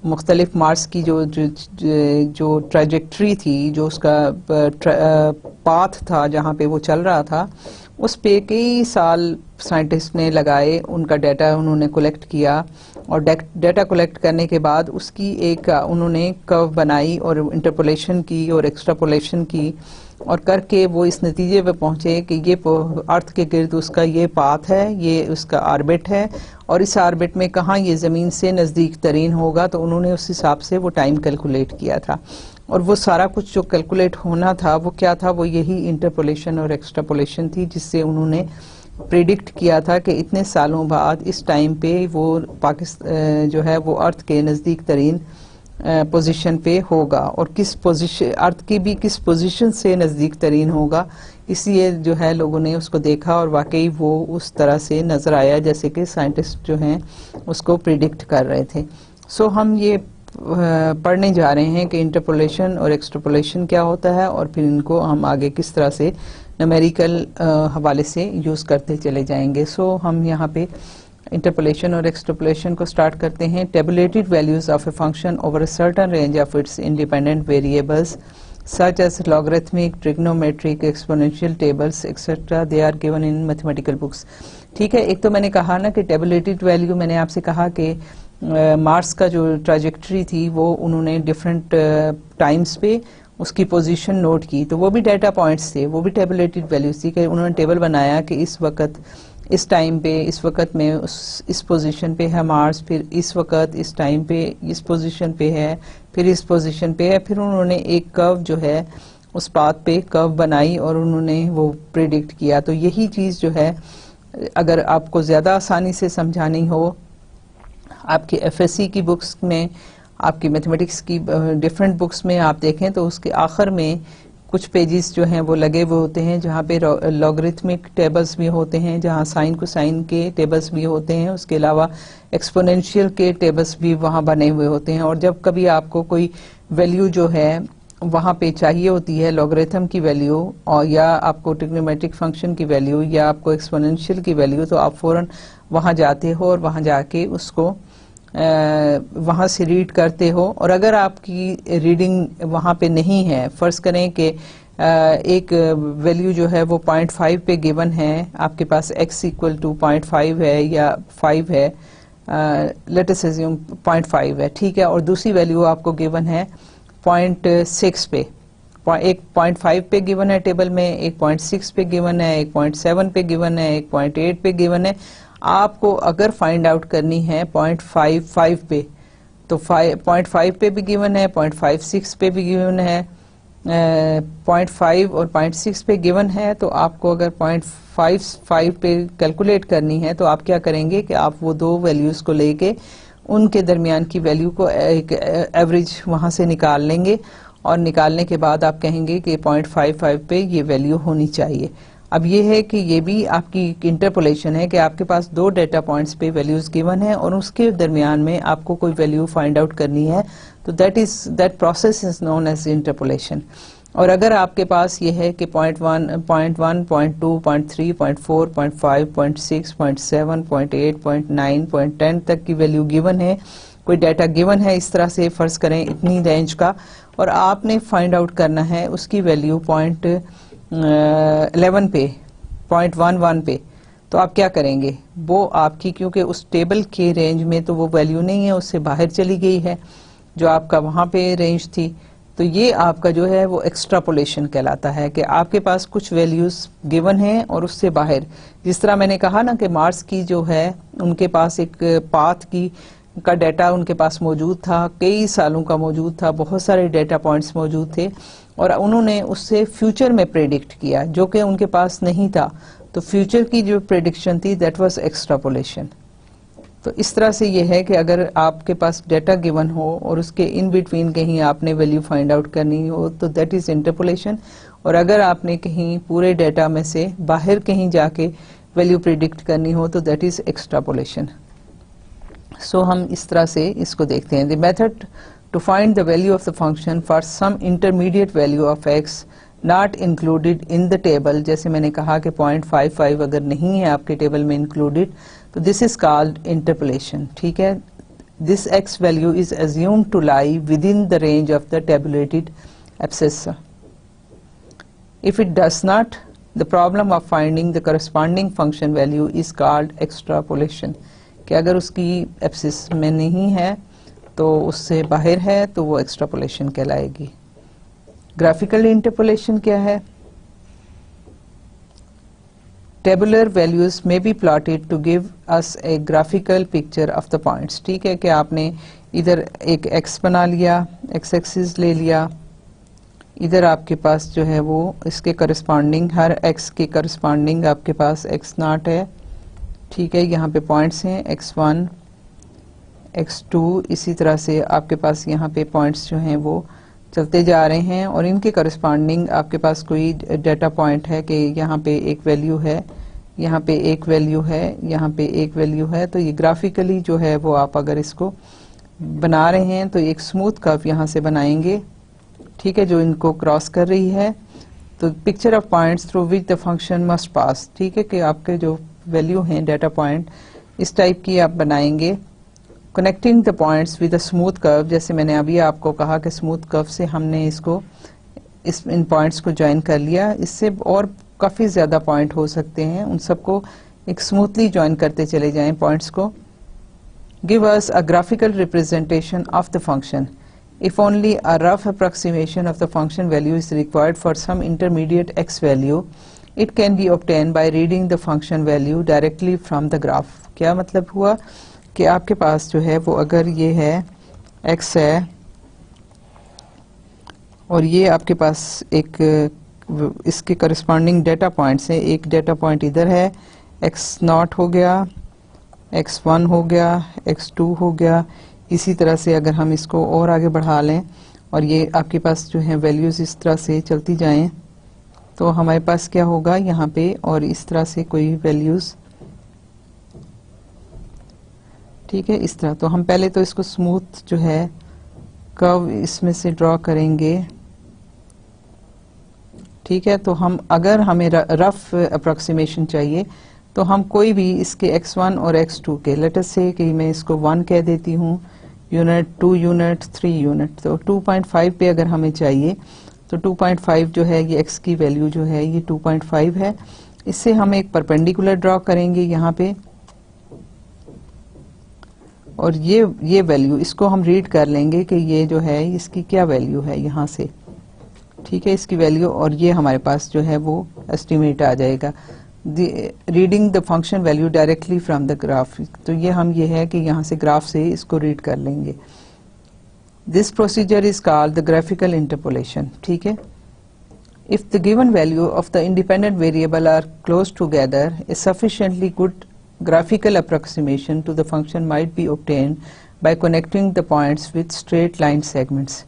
Speaker 1: मुख्तलिफ मार्स की जो ट्रैजेक्टरी थी, जो उसका पाथ था जहाँ पे वो चल रहा था, उस पे कई साल साइंटिस्ट ने लगाए, उनका डाटा उन्होंने कलेक्ट किया। और डाटा कलेक्ट करने के बाद उसकी एक उन्होंने कर्व बनाई और इंटरपोलेशन की और एक्स्ट्रापोलेशन की, और करके वो इस नतीजे पे पहुंचे कि ये अर्थ के गिर्द उसका ये पाथ है, ये उसका ऑर्बिट है, और इस ऑर्बिट में कहाँ ये ज़मीन से नज़दीक तरीन होगा। तो उन्होंने उस हिसाब से वो टाइम कैलकुलेट किया था। और वो सारा कुछ जो कैलकुलेट होना था वो क्या था, वो यही इंटरपोलेशन और एक्स्ट्रापोलेशन थी, जिससे उन्होंने प्रिडिक्ट किया था कि इतने सालों बाद इस टाइम पे वो पाकिस्तान जो है वो अर्थ के नज़दीक तरीन पोजीशन पे होगा, और किस पोजीशन, अर्थ की भी किस पोजीशन से नज़दीक तरीन होगा। इसलिए जो है लोगों ने उसको देखा और वाकई वो उस तरह से नज़र आया जैसे कि साइंटिस्ट जो हैं उसको प्रिडिक्ट कर रहे थे। सो हम ये पढ़ने जा रहे हैं कि इंटरपोलेशन और एक्सट्रापोलेशन क्या होता है, और फिर इनको हम आगे किस तरह से न्यूमेरिकल हवाले से यूज़ करते चले जाएंगे। सो हम यहाँ पे इंटरपोलेशन और एक्सट्रापोलेशन को स्टार्ट करते हैं। Tabulated values of a function over a certain range of its independent variables such as logarithmic, trigonometric, exponential tables, etc. They are given in mathematical books. ठीक है, एक तो मैंने कहा ना कि टेबुलेटेड वैल्यू, मैंने आपसे कहा कि मार्स का जो ट्रैजेक्टरी थी वो उन्होंने डिफरेंट टाइम्स पे उसकी पोजीशन नोट की, तो वो भी डाटा पॉइंट्स थे, वो भी टेबुलेटेड वैल्यूज थी कि उन्होंने टेबल बनाया कि इस वक्त, इस टाइम पे, इस वक्त में इस पोजीशन पे है मार्स, फिर इस वक्त इस टाइम पे इस पोजीशन पे है, फिर इस पोजीशन पे है। फिर उन्होंने एक कर्व जो है उस पाथ पे कर्व बनाई और उन्होंने वो प्रिडिक्ट किया। तो यही चीज़ जो है अगर आपको ज़्यादा आसानी से समझानी हो, आपकी एफएससी की बुक्स में, आपकी मैथमेटिक्स की डिफरेंट बुक्स में आप देखें तो उसके आखिर में कुछ पेजेस जो हैं वो लगे हुए होते हैं जहाँ पे लॉगरिथमिक टेबल्स भी होते हैं, जहाँ साइन कोसाइन के टेबल्स भी होते हैं, उसके अलावा एक्सपोनेंशियल के टेबल्स भी वहाँ बने हुए होते हैं। और जब कभी आपको कोई वैल्यू जो है वहाँ पे चाहिए होती है, लॉगरिथम की वैल्यू, और या आपको ट्रिग्नोमेट्रिक फंक्शन की वैल्यू, या आपको एक्सपोनेंशियल की वैल्यू, तो आप फ़ौरन वहाँ जाते हो और वहाँ जाके उसको वहाँ से रीड करते हो। और अगर आपकी रीडिंग वहाँ पे नहीं है, फ़र्ज़ करें कि एक वैल्यू जो है वो 0.5 पे गिवन है, आपके पास x इक्वल टू 0.5 है या 5 है, लेट अस अज्यूम 0.5 है, ठीक है, और दूसरी वैल्यू आपको गिवन है 0.6 पे, एक 0.5 पे गिवन है टेबल में, एक 0.6 पे गिवन है, एक 0.7 पे गिवन है, एक 0.8 पे गिवन है। आपको अगर फाइंड आउट करनी है 0.55 पे, तो 0.5 पे भी गिवन है, 0.56 पे भी गिवन है, 0.5 और 0.6 पे गिवन है। तो आपको अगर 0.55 पे कैलकुलेट करनी है तो आप क्या करेंगे कि आप वो दो वैल्यूज़ को लेके उनके दरमियान की वैल्यू को एक एवरेज वहां से निकाल लेंगे और निकालने के बाद आप कहेंगे कि 0.55 पे ये वैल्यू होनी चाहिए। अब ये है कि ये भी आपकी इंटरपोलेशन है कि आपके पास दो डेटा पॉइंट्स पे वैल्यूज गिवन है और उसके दरमियान में आपको कोई वैल्यू फाइंड आउट करनी है, तो that process is known as interpolation. और अगर आपके पास ये है कि 0.1, 0.1, 0.2, 0.3, 0.4, 0.5, 0.6, 0.7, 0.8, 0.9, 0.10 तक की वैल्यू गिवन है, कोई डाटा गिवन है, इस तरह से फर्ज करें इतनी रेंज का, और आपने फाइंड आउट करना है उसकी वैल्यू 0.11 पे, 0.11 पे, तो आप क्या करेंगे? वो आपकी, क्योंकि उस टेबल के रेंज में तो वो वैल्यू नहीं है, उससे बाहर चली गई है जो आपका वहां पे रेंज थी, तो ये आपका जो है वो एक्स्ट्रापोलेशन कहलाता है कि आपके पास कुछ वैल्यूज गिवन हैं और उससे बाहर, जिस तरह मैंने कहा ना कि मार्स की जो है उनके पास एक पाथ की का डाटा उनके पास मौजूद था, कई सालों का मौजूद था, बहुत सारे डाटा पॉइंट्स मौजूद थे और उन्होंने उससे फ्यूचर में प्रेडिक्ट किया जो कि उनके पास नहीं था, तो फ्यूचर की जो प्रेडिक्शन थी दैट वाज एक्स्ट्रापोलेशन। तो इस तरह से ये है कि अगर आपके पास डाटा गिवन हो और उसके इन बिटवीन कहीं आपने वैल्यू फाइंड आउट करनी हो तो दैट इज इंटरपोलेशन, और अगर आपने कहीं पूरे डाटा में से बाहर कहीं जाके वैल्यू प्रिडिक्ट करनी हो तो दैट इज एक्स्ट्रापोलेशन। सो हम इस तरह से इसको देखते हैं। The method to find the value of the function for some intermediate value of x not included in the table, जैसे मैंने कहा कि 0.55 अगर नहीं है आपके टेबल में इंक्लूडेड तो दिस इज कॉल्ड इंटरपोलेशन। ठीक है, this x value is assumed to lie within the range of the tabulated abscissa. If it does not, the problem of finding the corresponding function value is called extrapolation, कि अगर उसकी abscess में नहीं है तो उससे बाहर है तो वो एक्स्ट्रापोलेशन कहलाएगी। ग्राफिकल इंटरपोलेशन क्या है? Tabular values may be plotted to give us a graphical picture of the points. ठीक है कि आपने इधर एक एक्स बना लिया, एक्स एक्सिस ले लिया, इधर आपके पास जो है वो इसके करस्पॉन्डिंग, हर एक्स के करस्पॉन्डिंग आपके पास एक्स नॉट है। ठीक है, यहाँ पे पॉइंट्स हैं x1, x2, इसी तरह से आपके पास यहाँ पे पॉइंट्स जो हैं वो चलते जा रहे हैं और इनके करस्पॉन्डिंग आपके पास कोई डाटा पॉइंट है कि यहाँ पे एक वैल्यू है, यहाँ पे एक वैल्यू है, यहाँ पे एक वैल्यू है। तो ये ग्राफिकली जो है वो आप अगर इसको बना रहे हैं तो एक स्मूथ कर्व यहाँ से बनाएंगे, ठीक है, जो इनको क्रॉस कर रही है। तो picture of points through which the function must pass, ठीक है, कि आपके जो वैल्यू हैं डाटा पॉइंट इस टाइप की आप बनाएंगे। Connecting the points with a smooth curve, जैसे मैंने अभी आपको कहा कि स्मूथ कर्व से हमने इसको इन पॉइंट्स को ज्वाइन कर लिया। इससे और काफी ज्यादा पॉइंट हो सकते हैं, उन सबको एक स्मूथली ज्वाइन करते चले जाएं पॉइंट्स को। Give us a graphical representation of the function if only a rough approximation of the function value is required for some intermediate x value, it can be obtained by reading the function value directly from the graph। क्या मतलब हुआ कि आपके पास जो है वो अगर ये है x है और ये आपके पास एक इसके करस्पॉन्डिंग डाटा पॉइंट्स है, एक डाटा पॉइंट इधर है, x0 हो गया, x1 हो गया, x2 हो गया। इसी तरह से अगर हम इसको और आगे बढ़ा लें और ये आपके पास जो है वैल्यूज इस तरह से चलती जाएं तो हमारे पास क्या होगा यहाँ पे, और इस तरह से कोई वैल्यूज, ठीक है, इस तरह। तो हम पहले तो इसको स्मूथ जो है कर्व इसमें से ड्रॉ करेंगे। ठीक है, तो हम अगर हमें रफ अप्रोक्सीमेशन चाहिए तो हम कोई भी इसके x1 और x2 के, लेट अस से कि मैं इसको 1 कह देती हूँ, यूनिट, 2 यूनिट, 3 यूनिट, तो 2.5 पे अगर हमें चाहिए तो 2.5 जो है ये x की वैल्यू जो है ये 2.5 है। इससे हम एक परपेंडिकुलर ड्रॉ करेंगे यहाँ पे और ये वैल्यू इसको हम रीड कर लेंगे कि ये जो है इसकी क्या वैल्यू है यहाँ से, ठीक है, इसकी वैल्यू, और ये हमारे पास जो है वो एस्टिमेट आ जाएगा। Reading the function value directly from the graph, तो ये हम ये है कि यहाँ से ग्राफ से इसको रीड कर लेंगे। This procedure is called the graphical interpolation. ठीक है, if the given value of the independent variable are close together, a sufficiently good graphical approximation to the function might be obtained by connecting the points with straight line segments.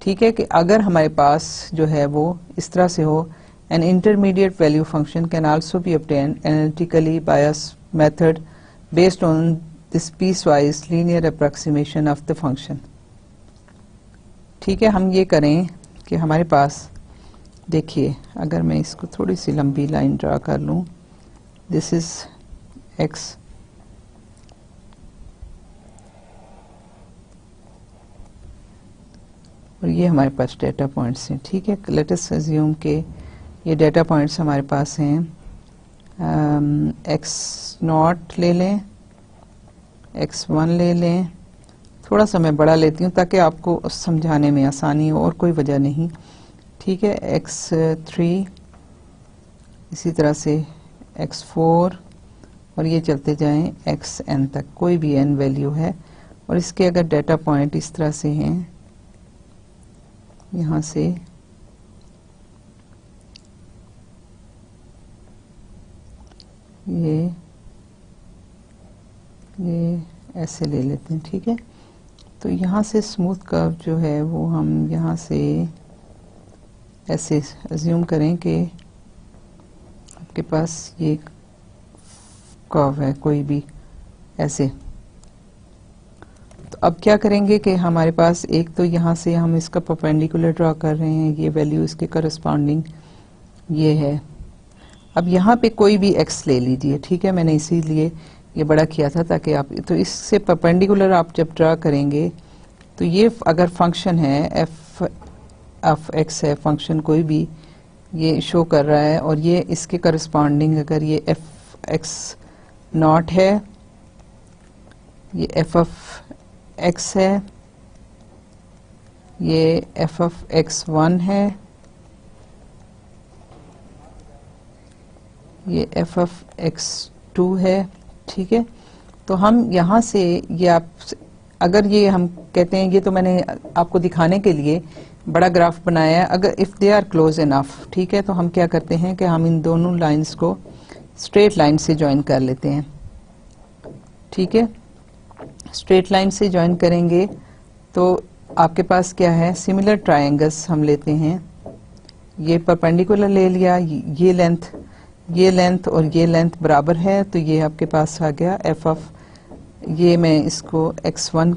Speaker 1: ठीक है, कि अगर हमारे पास जो है वो इस तरह से हो, an intermediate value function can also be obtained analytically by a method based on this piecewise linear approximation of the function. ठीक है, हम ये करें कि हमारे पास देखिए, अगर मैं इसको थोड़ी सी लंबी लाइन ड्रा कर लूं, दिस इज एक्स और ये हमारे पास डेटा पॉइंट्स हैं। ठीक है, लेट अस अज्यूम के ये डेटा पॉइंट्स हमारे पास हैं, एक्स नॉट ले लें, x1 ले लें, थोड़ा सा मैं बड़ा लेती हूँ ताकि आपको समझाने में आसानी हो और कोई वजह नहीं। ठीक है, x3, इसी तरह से x4 और ये चलते जाएं xn तक, कोई भी n वैल्यू है। और इसके अगर डेटा पॉइंट इस तरह से हैं, यहाँ से ये ऐसे ले लेते हैं। ठीक है, तो यहाँ से स्मूथ कर्व जो है वो हम यहाँ से ऐसे अज्यूम करें कि आपके पास ये कर्व है कोई भी ऐसे। तो अब क्या करेंगे कि हमारे पास एक तो यहाँ से हम इसका परपेंडिकुलर ड्रॉ कर रहे हैं, ये वैल्यू इसके करस्पॉन्डिंग ये है। अब यहाँ पे कोई भी x ले लीजिए। ठीक है, मैंने इसीलिए ये बड़ा किया था ताकि आप, तो इससे परपेंडिकुलर आप जब ड्रा करेंगे तो ये अगर फंक्शन है f x है, फंक्शन कोई भी ये शो कर रहा है, और ये इसके करस्पॉन्डिंग अगर ये f x नॉट है, ये f of x है, ये f of x1 है, ये f of x2 है। ठीक है, तो हम यहाँ से ये आप अगर ये हम कहते हैं, ये तो मैंने आपको दिखाने के लिए बड़ा ग्राफ बनाया है, अगर if they are close enough. ठीक है, तो हम क्या करते हैं कि हम इन दोनों लाइंस को स्ट्रेट लाइन से ज्वाइन कर लेते हैं। ठीक है, स्ट्रेट लाइन से ज्वाइन करेंगे तो आपके पास क्या है, सिमिलर ट्रायंगल्स हम लेते हैं। ये परपेंडिकुलर ले लिया, ये लेंथ और ये लेंथ बराबर है, तो ये आपके पास आ गया f ऑफ, ये मैं इसको x1,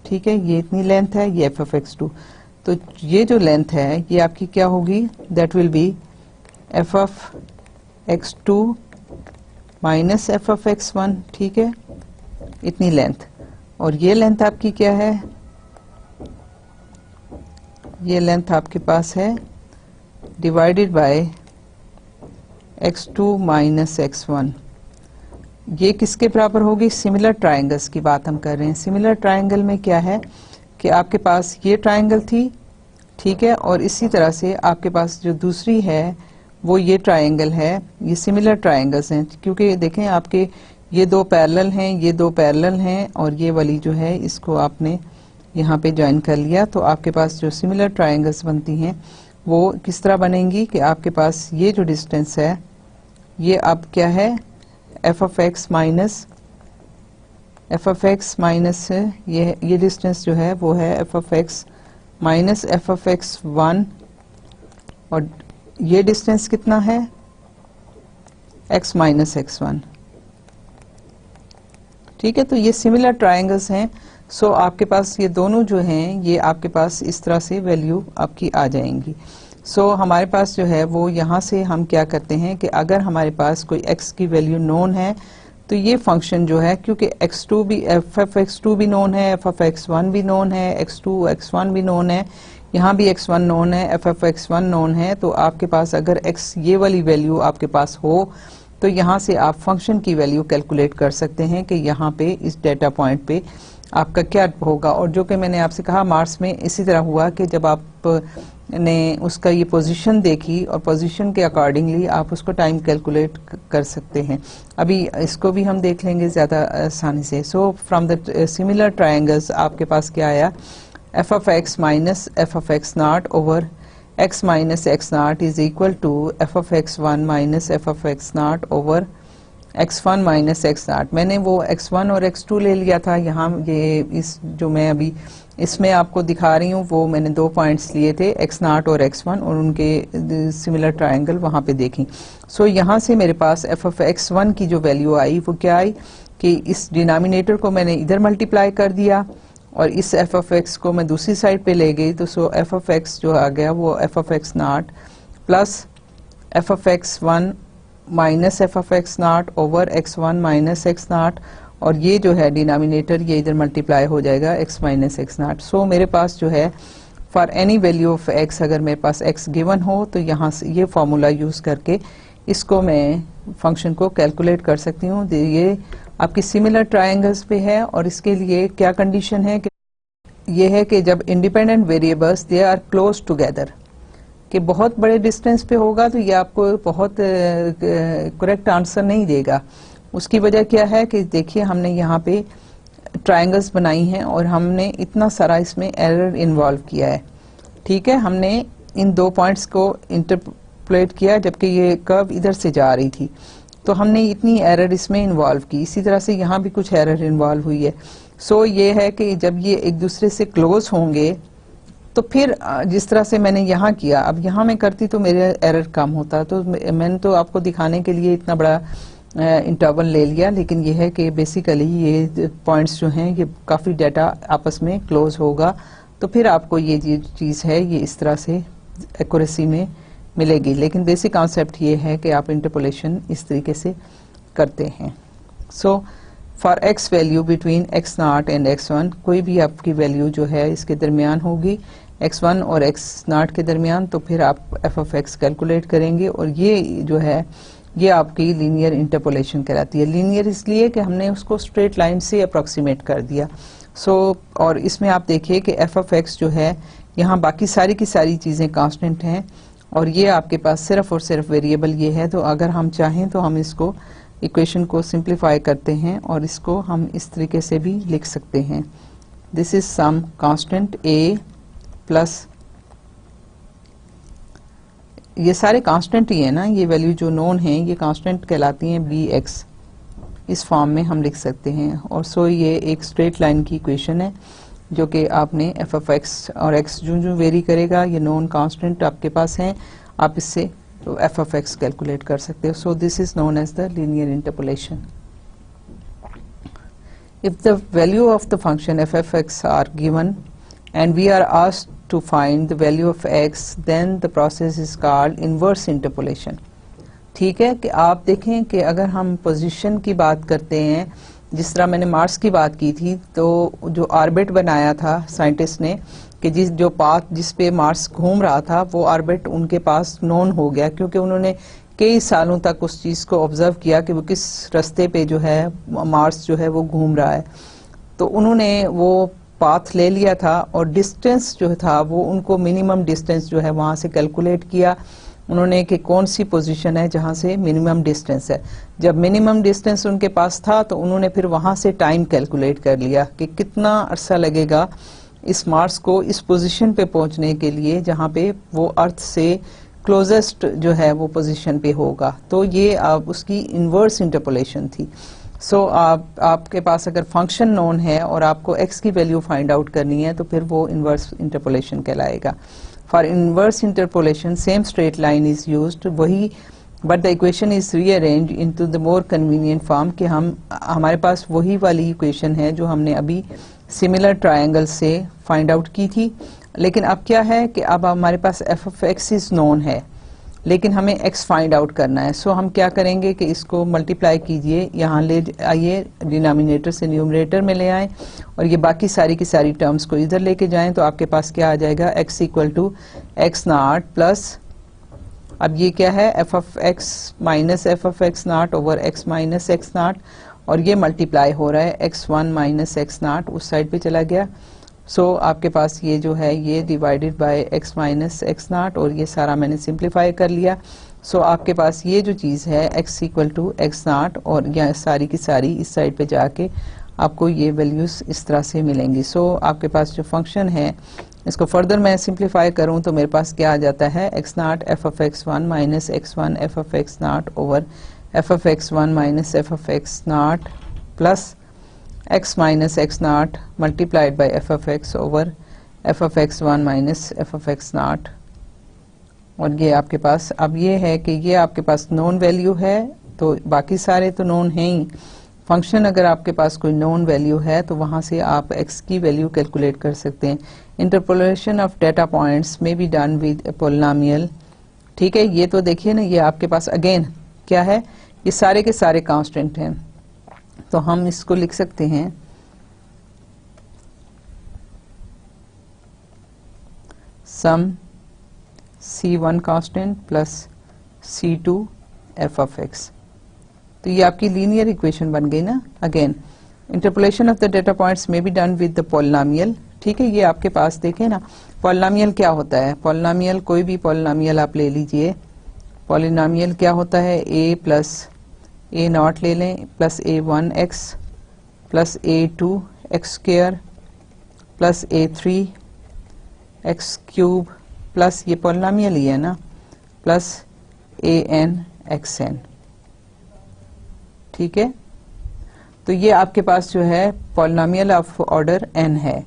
Speaker 1: ठीक है, ये इतनी लेंथ है, ये f ऑफ x2। तो ये जो लेंथ है ये आपकी क्या होगी, that will be f of x2 minus f of x1। ठीक है, इतनी लेंथ, और ये लेंथ आपकी क्या है, ये लेंथ आपके पास है divided by x2 minus x1। ये किसके बराबर होगी, सिमिलर ट्रायंगल्स की बात हम कर रहे हैं। सिमिलर ट्रायंगल में क्या है कि आपके पास ये ट्रायंगल थी, ठीक है, और इसी तरह से आपके पास जो दूसरी है वो ये ट्रायंगल है। ये सिमिलर ट्रायंगल्स हैं क्योंकि देखें आपके ये दो पैरेलल हैं, ये दो पैरेलल हैं, और ये वाली जो है इसको आपने यहाँ पे ज्वाइन कर लिया। तो आपके पास जो सिमिलर ट्रायंगल्स बनती हैं वो किस तरह बनेंगी कि आपके पास ये जो डिस्टेंस है ये अब क्या है, f ऑफ x माइनस ये डिस्टेंस जो है वो है f of x minus f of x1, और ये डिस्टेंस कितना है, x माइनस x1। ठीक है, तो ये सिमिलर ट्रायंगल्स हैं। सो आपके पास ये दोनों जो हैं ये आपके पास इस तरह से वैल्यू आपकी आ जाएंगी। सो हमारे पास जो है वो यहाँ से हम क्या करते हैं कि अगर हमारे पास कोई x की वैल्यू नोन है तो ये फंक्शन जो है, क्योंकि x2 भी f ऑफ x2 भी नोन है, f ऑफ x1 भी नोन है, x2 x1 भी नोन है, यहाँ भी x1 नोन है, f ऑफ x1 नोन है, तो आपके पास अगर x ये वाली वैल्यू आपके पास हो तो यहाँ से आप फंक्शन की वैल्यू कैलकुलेट कर सकते हैं कि यहाँ पे इस डेटा पॉइंट पे आपका क्या होगा। और जो कि मैंने आपसे कहा मार्क्स में इसी तरह हुआ कि जब आपने उसका ये पोजीशन देखी और पोजीशन के अकॉर्डिंगली आप उसको टाइम कैलकुलेट कर सकते हैं। अभी इसको भी हम देख लेंगे ज़्यादा आसानी से। So from the similar triangles आपके पास क्या आया, f of x minus f of x naught over x minus x naught is equal to f of x1 minus f of x naught over x1 minus x naught, मैंने वो x1 और x2 ले लिया था। यहाँ ये इस जो मैं अभी इसमें आपको दिखा रही हूँ वो मैंने 2 पॉइंट्स लिए थे x0 और x1 और उनके सिमिलर ट्रायंगल वहाँ पे देखी। सो यहाँ से मेरे पास f ऑफ x1 की जो वैल्यू आई वो क्या आई कि इस डिनोमिनेटर को मैंने इधर मल्टीप्लाई कर दिया और इस f ऑफ x को मैं दूसरी साइड पे ले गई, तो सो f ऑफ x जो आ गया वो f of x not plus f of x1 minus f of x naught over x1 minus x naught, और ये जो है डिनोमिनेटर ये इधर मल्टीप्लाई हो जाएगा x माइनस एक्स नॉट। सो मेरे पास जो है for any value of x, अगर मेरे पास x गिवन हो तो यहाँ से ये फॉर्मूला यूज करके इसको मैं फंक्शन को कैलकुलेट कर सकती हूँ। ये आपकी सिमिलर ट्रायंगल्स पे है और इसके लिए क्या कंडीशन है कि ये है कि जब independent variables they are close together, कि बहुत बड़े डिस्टेंस पे होगा तो ये आपको बहुत करेक्ट आंसर नहीं देगा। उसकी वजह क्या है कि देखिए हमने यहाँ पे ट्रायंगल्स बनाई हैं और हमने इतना सारा इसमें एरर इन्वॉल्व किया है। ठीक है, हमने इन 2 पॉइंट्स को इंटरपोलेट किया जबकि ये कर्व इधर से जा रही थी, तो हमने इतनी एरर इसमें इन्वॉल्व की। इसी तरह से यहाँ भी कुछ एरर इन्वॉल्व हुई है। सो ये है कि जब ये एक दूसरे से क्लोज होंगे तो फिर जिस तरह से मैंने यहाँ किया, अब यहाँ मैं करती तो मेरे एरर कम होता। तो मैंने तो आपको दिखाने के लिए इतना बड़ा इंटरवल ले लिया, लेकिन ये है कि बेसिकली ये पॉइंट्स जो हैं ये काफ़ी डाटा आपस में क्लोज होगा, तो फिर आपको ये चीज़ है ये इस तरह से एक्यूरेसी में मिलेगी। लेकिन बेसिक कॉन्सेप्ट ये है कि आप इंटरपोलेशन इस तरीके से करते हैं। So for x value between x not and x1, कोई भी आपकी वैल्यू जो है इसके दरमियान होगी x1 और x नॉट के दरमियान, तो फिर आप f ऑफ x कैलकुलेट करेंगे और ये जो है ये आपकी लीनियर इंटरपोलेशन कहलाती है। लीनियर इसलिए कि हमने उसको स्ट्रेट लाइन से अप्रोक्सीमेट कर दिया। और इसमें आप देखिए कि f ऑफ x जो है यहाँ बाकी सारी की सारी चीज़ें कांस्टेंट हैं और ये आपके पास सिर्फ और सिर्फ वेरिएबल ये है। तो अगर हम चाहें तो हम इसको इक्वेशन को सिंप्लीफाई करते हैं और इसको हम इस तरीके से भी लिख सकते हैं, this is some constant a plus, ये सारे कांस्टेंट ही है ना, ये वैल्यू जो नोन है ये कांस्टेंट कहलाती हैं bx, इस फॉर्म में हम लिख सकते हैं। और सो ये एक स्ट्रेट लाइन की इक्वेशन है जो कि आपने f ऑफ x और x जो वेरी करेगा, ये नोन कांस्टेंट आपके पास हैं, आप इससे तो f ऑफ x कैलकुलेट कर सकते हो। So this is known as the linear interpolation. If the value of the function f of x are given and we are asked to find the value of x, then the process is called inverse interpolation। ठीक है, कि आप देखें कि अगर हम position की बात करते हैं, जिस तरह मैंने मार्स की बात की थी, तो जो ऑर्बिट बनाया था साइंटिस्ट ने कि जो पाथ जिस पे मार्स घूम रहा था वो ऑर्बिट उनके पास नोन हो गया, क्योंकि उन्होंने कई सालों तक उस चीज़ को ऑब्जर्व किया कि वो किस रास्ते पे जो है मार्स जो है वो घूम रहा है। तो उन्होंने वो पाथ ले लिया था और डिस्टेंस जो था वो उनको मिनिमम डिस्टेंस जो है वहाँ से कैलकुलेट किया उन्होंने कि कौन सी पोजीशन है जहाँ से मिनिमम डिस्टेंस है। जब मिनिमम डिस्टेंस उनके पास था तो उन्होंने फिर वहाँ से टाइम कैलकुलेट कर लिया कि कितना अरसा लगेगा इस मार्स को इस पोजीशन पे पहुँचने के लिए जहाँ पे वो अर्थ से क्लोजेस्ट जो है वो पोजीशन पे होगा। तो ये उसकी इनवर्स इंटरपोलेशन थी। आपके पास अगर फंक्शन नोन है और आपको x की वैल्यू फाइंड आउट करनी है तो फिर वो इनवर्स इंटरपोलेशन कहलाएगा। For inverse interpolation same straight line is used, वही but the equation is rearranged into the more convenient form, कि हमारे पास वही वाली इक्वेशन है जो हमने अभी सिमिलर ट्रायंगल से फाइंड आउट की थी। लेकिन अब क्या है कि अब हमारे पास f of x is known है लेकिन हमें x फाइंड आउट करना है। सो हम क्या करेंगे कि इसको मल्टीप्लाई कीजिए, यहाँ ले आइए, डिनोमिनेटर से न्यूमरेटर में ले आए और ये बाकी सारी की सारी टर्म्स को इधर लेके जाएं तो आपके पास क्या आ जाएगा, x equal to x naught plus, अब ये क्या है, f of x minus f of x naught over x minus x naught, और ये मल्टीप्लाई हो रहा है x1 माइनस एक्स नॉट उस साइड पे चला गया। आपके पास ये जो है ये divided by x minus x naught, और ये सारा मैंने सिंप्लीफाई कर लिया। आपके पास ये जो चीज़ है x equal to x naught, और यहाँ सारी की सारी इस साइड पे जाके आपको ये वैल्यूज इस तरह से मिलेंगी। आपके पास जो फंक्शन है इसको फर्दर मैं सिंप्लीफाई करूँ तो मेरे पास क्या आ जाता है, x not F of x one minus x one F of x naught over F of x one minus f of x naught plus x minus x not multiplied by F of x over F of x one minus f of x naught. और ये आपके पास अब ये है कि ये आपके पास known value है, तो बाकी सारे तो नोन हैं ही। फंक्शन अगर आपके पास कोई नोन वैल्यू है तो वहां से आप x की वैल्यू कैलकुलेट कर सकते हैं। इंटरपोलेशन ऑफ डेटा पॉइंट्स में be done with A polynomial. ठीक है, ये तो देखिए ना, ये आपके पास अगेन क्या है, ये सारे के सारे कांस्टेंट हैं, तो हम इसको लिख सकते हैं some c1 constant plus c2 f of x। तो ये आपकी लीनियर इक्वेशन बन गई ना। Again interpolation of the data points में be done with the polynomial. ठीक है, ये आपके पास देखें ना, पोलिनोमियल क्या होता है, पोलिनोमियल कोई भी पोलिनोमियल आप ले लीजिए। पोलिनोमियल क्या होता है, a प्लस ए नॉट ले लें plus a1 x plus a2 x square plus a3 x cube plus ये पोलिनोमियल ही है ना, प्लस an xn। ठीक है, तो ये आपके पास जो है पोलिनोमियल ऑफ ऑर्डर n है।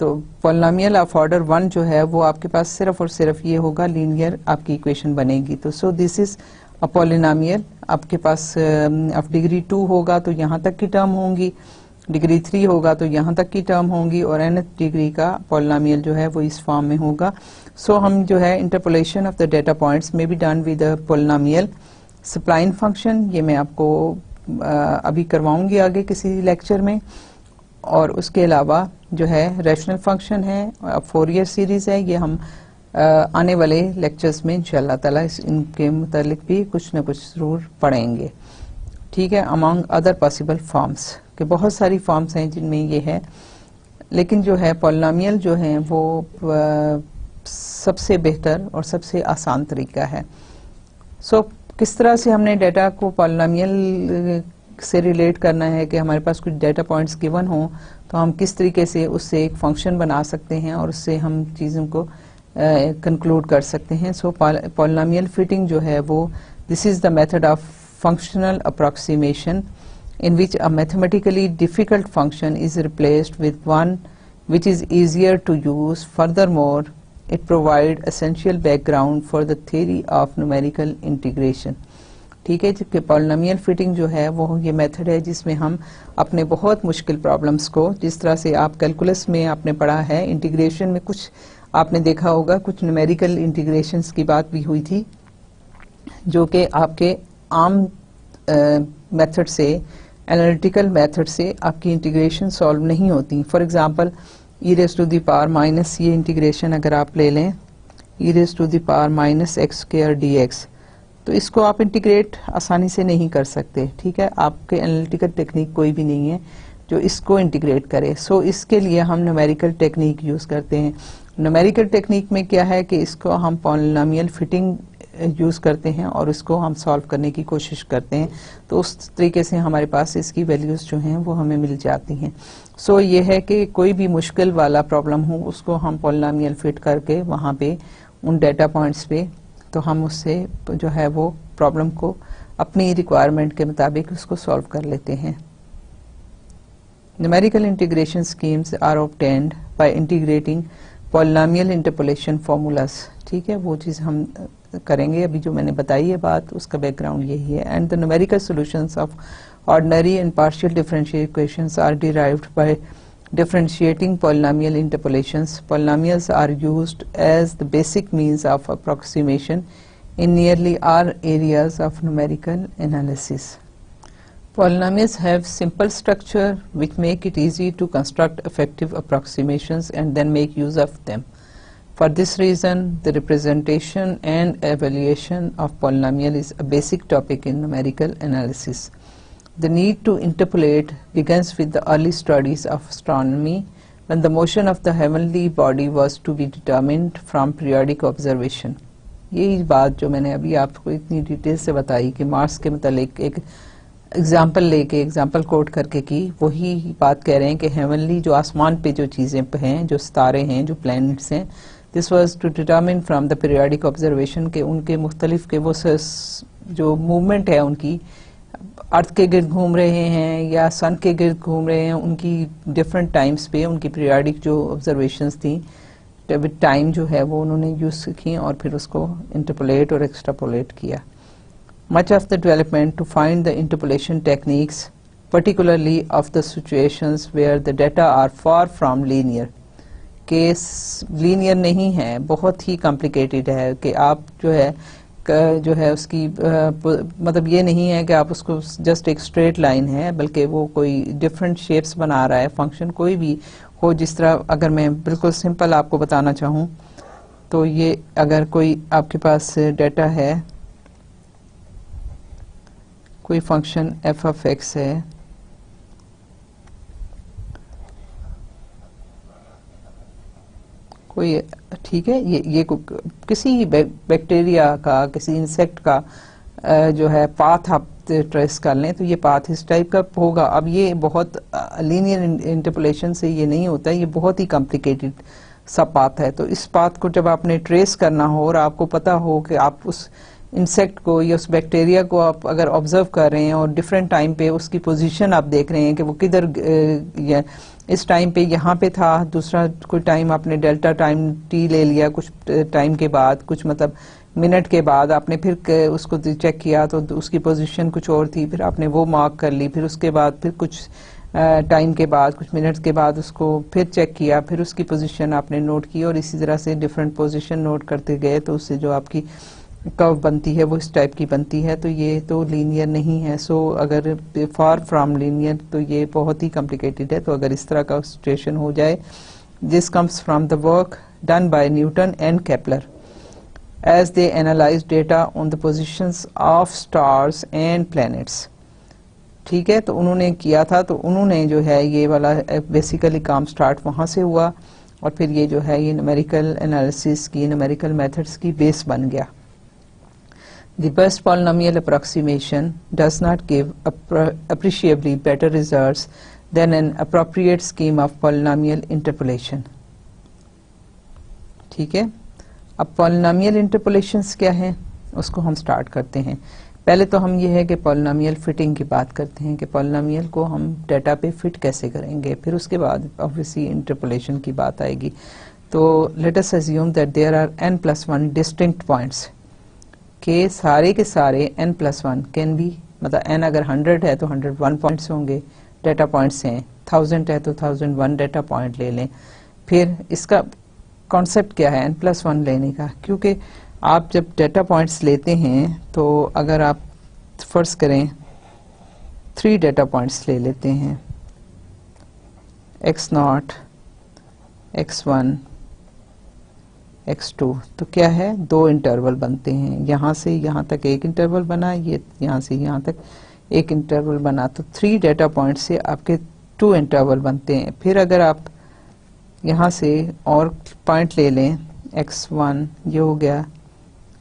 Speaker 1: तो पोलिनोमियल ऑफ ऑर्डर 1 जो है वो आपके पास सिर्फ और सिर्फ ये होगा, लीनियर आपकी इक्वेशन बनेगी। तो सो दिस इज अ पोलिनोमियल। आपके पास ऑफ डिग्री 2 होगा तो यहाँ तक की टर्म होंगी, डिग्री 3 होगा तो यहाँ तक की टर्म होंगी, और nth डिग्री का पोलिनोमियल जो है वो इस फॉर्म में होगा। सो हम जो है interpolation of the data points में be done with a polynomial spline function. ये मैं आपको अभी करवाऊंगी आगे किसी लेक्चर में। और उसके अलावा जो है रैशनल फंक्शन है, फोरियर सीरीज है, ये हम आने वाले लेक्चर्स में इंशाल्लाह ताला इनके मुतालिक भी कुछ न कुछ जरूर पढ़ेंगे। ठीक है, अमंग अदर पॉसिबल फॉर्म्स, कि बहुत सारी फॉर्म्स हैं जिनमें ये है, लेकिन जो है पोलिनोमियल जो है वो सबसे बेहतर और सबसे आसान तरीका है। सो किस तरह से हमने डाटा को पोलिनोमियल से रिलेट करना है, कि हमारे पास कुछ डाटा पॉइंट्स गिवन हो तो हम किस तरीके से उससे एक फंक्शन बना सकते हैं और उससे हम चीज़ों को कंक्लूड कर सकते हैं। सो पोलिनोमियल फिटिंग जो है वो this is the method of functional approximation in which a mathematically difficult function is replaced with one which is easier to use. Furthermore, it provides essential background for the theory of numerical integration. ठीक है, जबकि polynomial fitting जो है वो ये method है जिसमें हम अपने बहुत मुश्किल प्रॉब्लम्स को, जिस तरह से आप कैलकुलस में आपने पढ़ा है, इंटीग्रेशन में कुछ आपने देखा होगा, कुछ न्यूमेरिकल इंटीग्रेशंस की बात भी हुई थी, जो कि आपके आम मेथड से, एनालिटिकल मेथड से आपकी इंटीग्रेशन सॉल्व नहीं होती। For example e raise to the power minus, ये इंटीग्रेशन अगर आप ले लें, e raise to the power minus x square d x, तो इसको आप इंटीग्रेट आसानी से नहीं कर सकते। ठीक है, आपके एनालिटिकल टेक्निक कोई भी नहीं है जो इसको इंटीग्रेट करे। सो इसके लिए हम न्यूमेरिकल टेक्निक यूज़ करते हैं। न्यूमेरिकल टेक्निक में क्या है कि इसको हम पोलिनोमियल फिटिंग यूज़ करते हैं और इसको हम सॉल्व करने की कोशिश करते हैं, तो उस तरीके से हमारे पास इसकी वैल्यूज़ जो हैं वो हमें मिल जाती हैं। सो ये है कि कोई भी मुश्किल वाला प्रॉब्लम हो उसको हम पोलिनोमियल फिट करके वहाँ पे उन डेटा पॉइंट्स पे, तो हम उससे जो है वो प्रॉब्लम को अपनी रिक्वायरमेंट के मुताबिक उसको सॉल्व कर लेते हैं। Numerical integration schemes are obtained by integrating polynomial interpolation formulas. ठीक है, वो चीज़ हम करेंगे। अभी जो मैंने बताई है बात, उसका बैकग्राउंड यही है। And the numerical solutions of ordinary and partial differential equations are derived by differentiating polynomial interpolations. Polynomials are used as the basic means of approximation in nearly all areas of numerical analysis. Polynomials have simple structure which make it easy to construct effective approximations and then make use of them. For this reason, the representation and evaluation of polynomial is a basic topic in numerical analysis. The need to interpolate begins with the early studies of astronomy, when the motion of the heavenly body was to be determined from periodic observation. यही बात जो मैंने अभी आपको इतनी detail से बताई कि मार्स के मतलब एक एग्जाम्पल लेके, एग्जाम्पल कोट करके की, वही बात कह रहे हैं कि हेवनली जो आसमान पे जो चीज़ें हैं, जो सितारे हैं, जो प्लैनेट्स हैं, this was to determine from the periodic observation, के उनके मुख्तलिफ के वो जो मूवमेंट है उनकी अर्थ के गिर्द घूम रहे हैं या सन के गिर्द घूम रहे हैं, उनकी डिफरेंट टाइम्स पे उनकी पीरियाडिक जो ऑब्जर्वेशंस थी विद टाइम जो है वो उन्होंने यूज की और फिर उसको इंटरपोलेट और एक्सट्रापोलेट किया. Much of the development to find the interpolation techniques particularly of the situations where the data are far from linear. Case linear नहीं है, बहुत ही कॉम्प्लिकेटेड है कि आप जो है उसकी मतलब ये नहीं है कि आप उसको जस्ट एक स्ट्रेट लाइन है, बल्कि वो कोई डिफरेंट शेप्स बना रहा है. फंक्शन कोई भी हो, जिस तरह अगर मैं बिल्कुल सिंपल आपको बताना चाहूँ तो ये अगर कोई आपके पास डाटा है, कोई फंक्शन एफ ऑफ एक्स है, कोई ठीक है, ये किसी बैक्टीरिया का, किसी इंसेक्ट का जो है पाथ आप ट्रेस कर लें तो ये पाथ इस टाइप का होगा. अब ये बहुत लीनियर इंटरपोलेशन से ये नहीं होता, ये बहुत ही कॉम्प्लिकेटेड सा पाथ है. तो इस पाथ को जब आपने ट्रेस करना हो और आपको पता हो कि आप उस इंसेक्ट को या उस बैक्टीरिया को आप अगर ऑब्जर्व कर रहे हैं और डिफरेंट टाइम पे उसकी पोजीशन आप देख रहे हैं कि वो किधर इस टाइम पे यहाँ पे था, दूसरा कोई टाइम आपने डेल्टा टाइम टी ले लिया, कुछ टाइम के बाद, कुछ मतलब मिनट के बाद आपने फिर उसको चेक किया तो उसकी पोजीशन कुछ और थी, फिर आपने वो मार्क कर ली, फिर उसके बाद फिर कुछ टाइम के बाद, कुछ मिनट्स के बाद उसको फिर चेक किया, फिर उसकी पोजीशन आपने नोट की और इसी तरह से डिफरेंट पोजीशन नोट करते गए तो उससे जो आपकी कर्व बनती है वो इस टाइप की बनती है. तो ये तो लीनियर नहीं है. सो अगर फार फ्रॉम लीनियर तो ये बहुत ही कॉम्प्लिकेटेड है. तो अगर इस तरह का सिचुएशन हो जाए, this comes from the work done by Newton and Kepler as they analyse data on the positions of stars and planets. ठीक है, तो उन्होंने किया था, तो उन्होंने जो है ये वाला बेसिकली काम स्टार्ट वहां से हुआ और फिर ये जो है ये न्यूमेरिकल एनालिसिस की, न्यूमेरिकल मेथड्स की बेस बन गया. The best polynomial approximation does not give appreciably better results than an appropriate scheme of polynomial interpolation. ठीक है, अब polynomial interpolations क्या है उसको हम स्टार्ट करते हैं. पहले तो हम ये है कि polynomial fitting की बात करते हैं कि polynomial को हम डेटा पे फिट कैसे करेंगे, फिर उसके बाद obviously interpolation की बात आएगी. तो let us assume that there are n+1 distinct points के सारे n+1 कैन बी, मतलब n अगर 100 है तो 101 पॉइंट्स होंगे, डेटा पॉइंट्स हैं. 1000 है तो 1001 डेटा पॉइंट ले लें. फिर इसका कॉन्सेप्ट क्या है n+1 लेने का, क्योंकि आप जब डेटा पॉइंट्स लेते हैं तो अगर आप फर्ज करें 3 डेटा पॉइंट्स ले लेते हैं, x0, x1, x2, तो क्या है 2 इंटरवल बनते हैं. यहाँ से यहाँ तक एक इंटरवल बना, ये यहाँ से यहाँ तक एक इंटरवल बना, तो 3 डेटा पॉइंट से आपके 2 इंटरवल बनते हैं. फिर अगर आप यहाँ से और पॉइंट ले लें, x1 ये हो गया,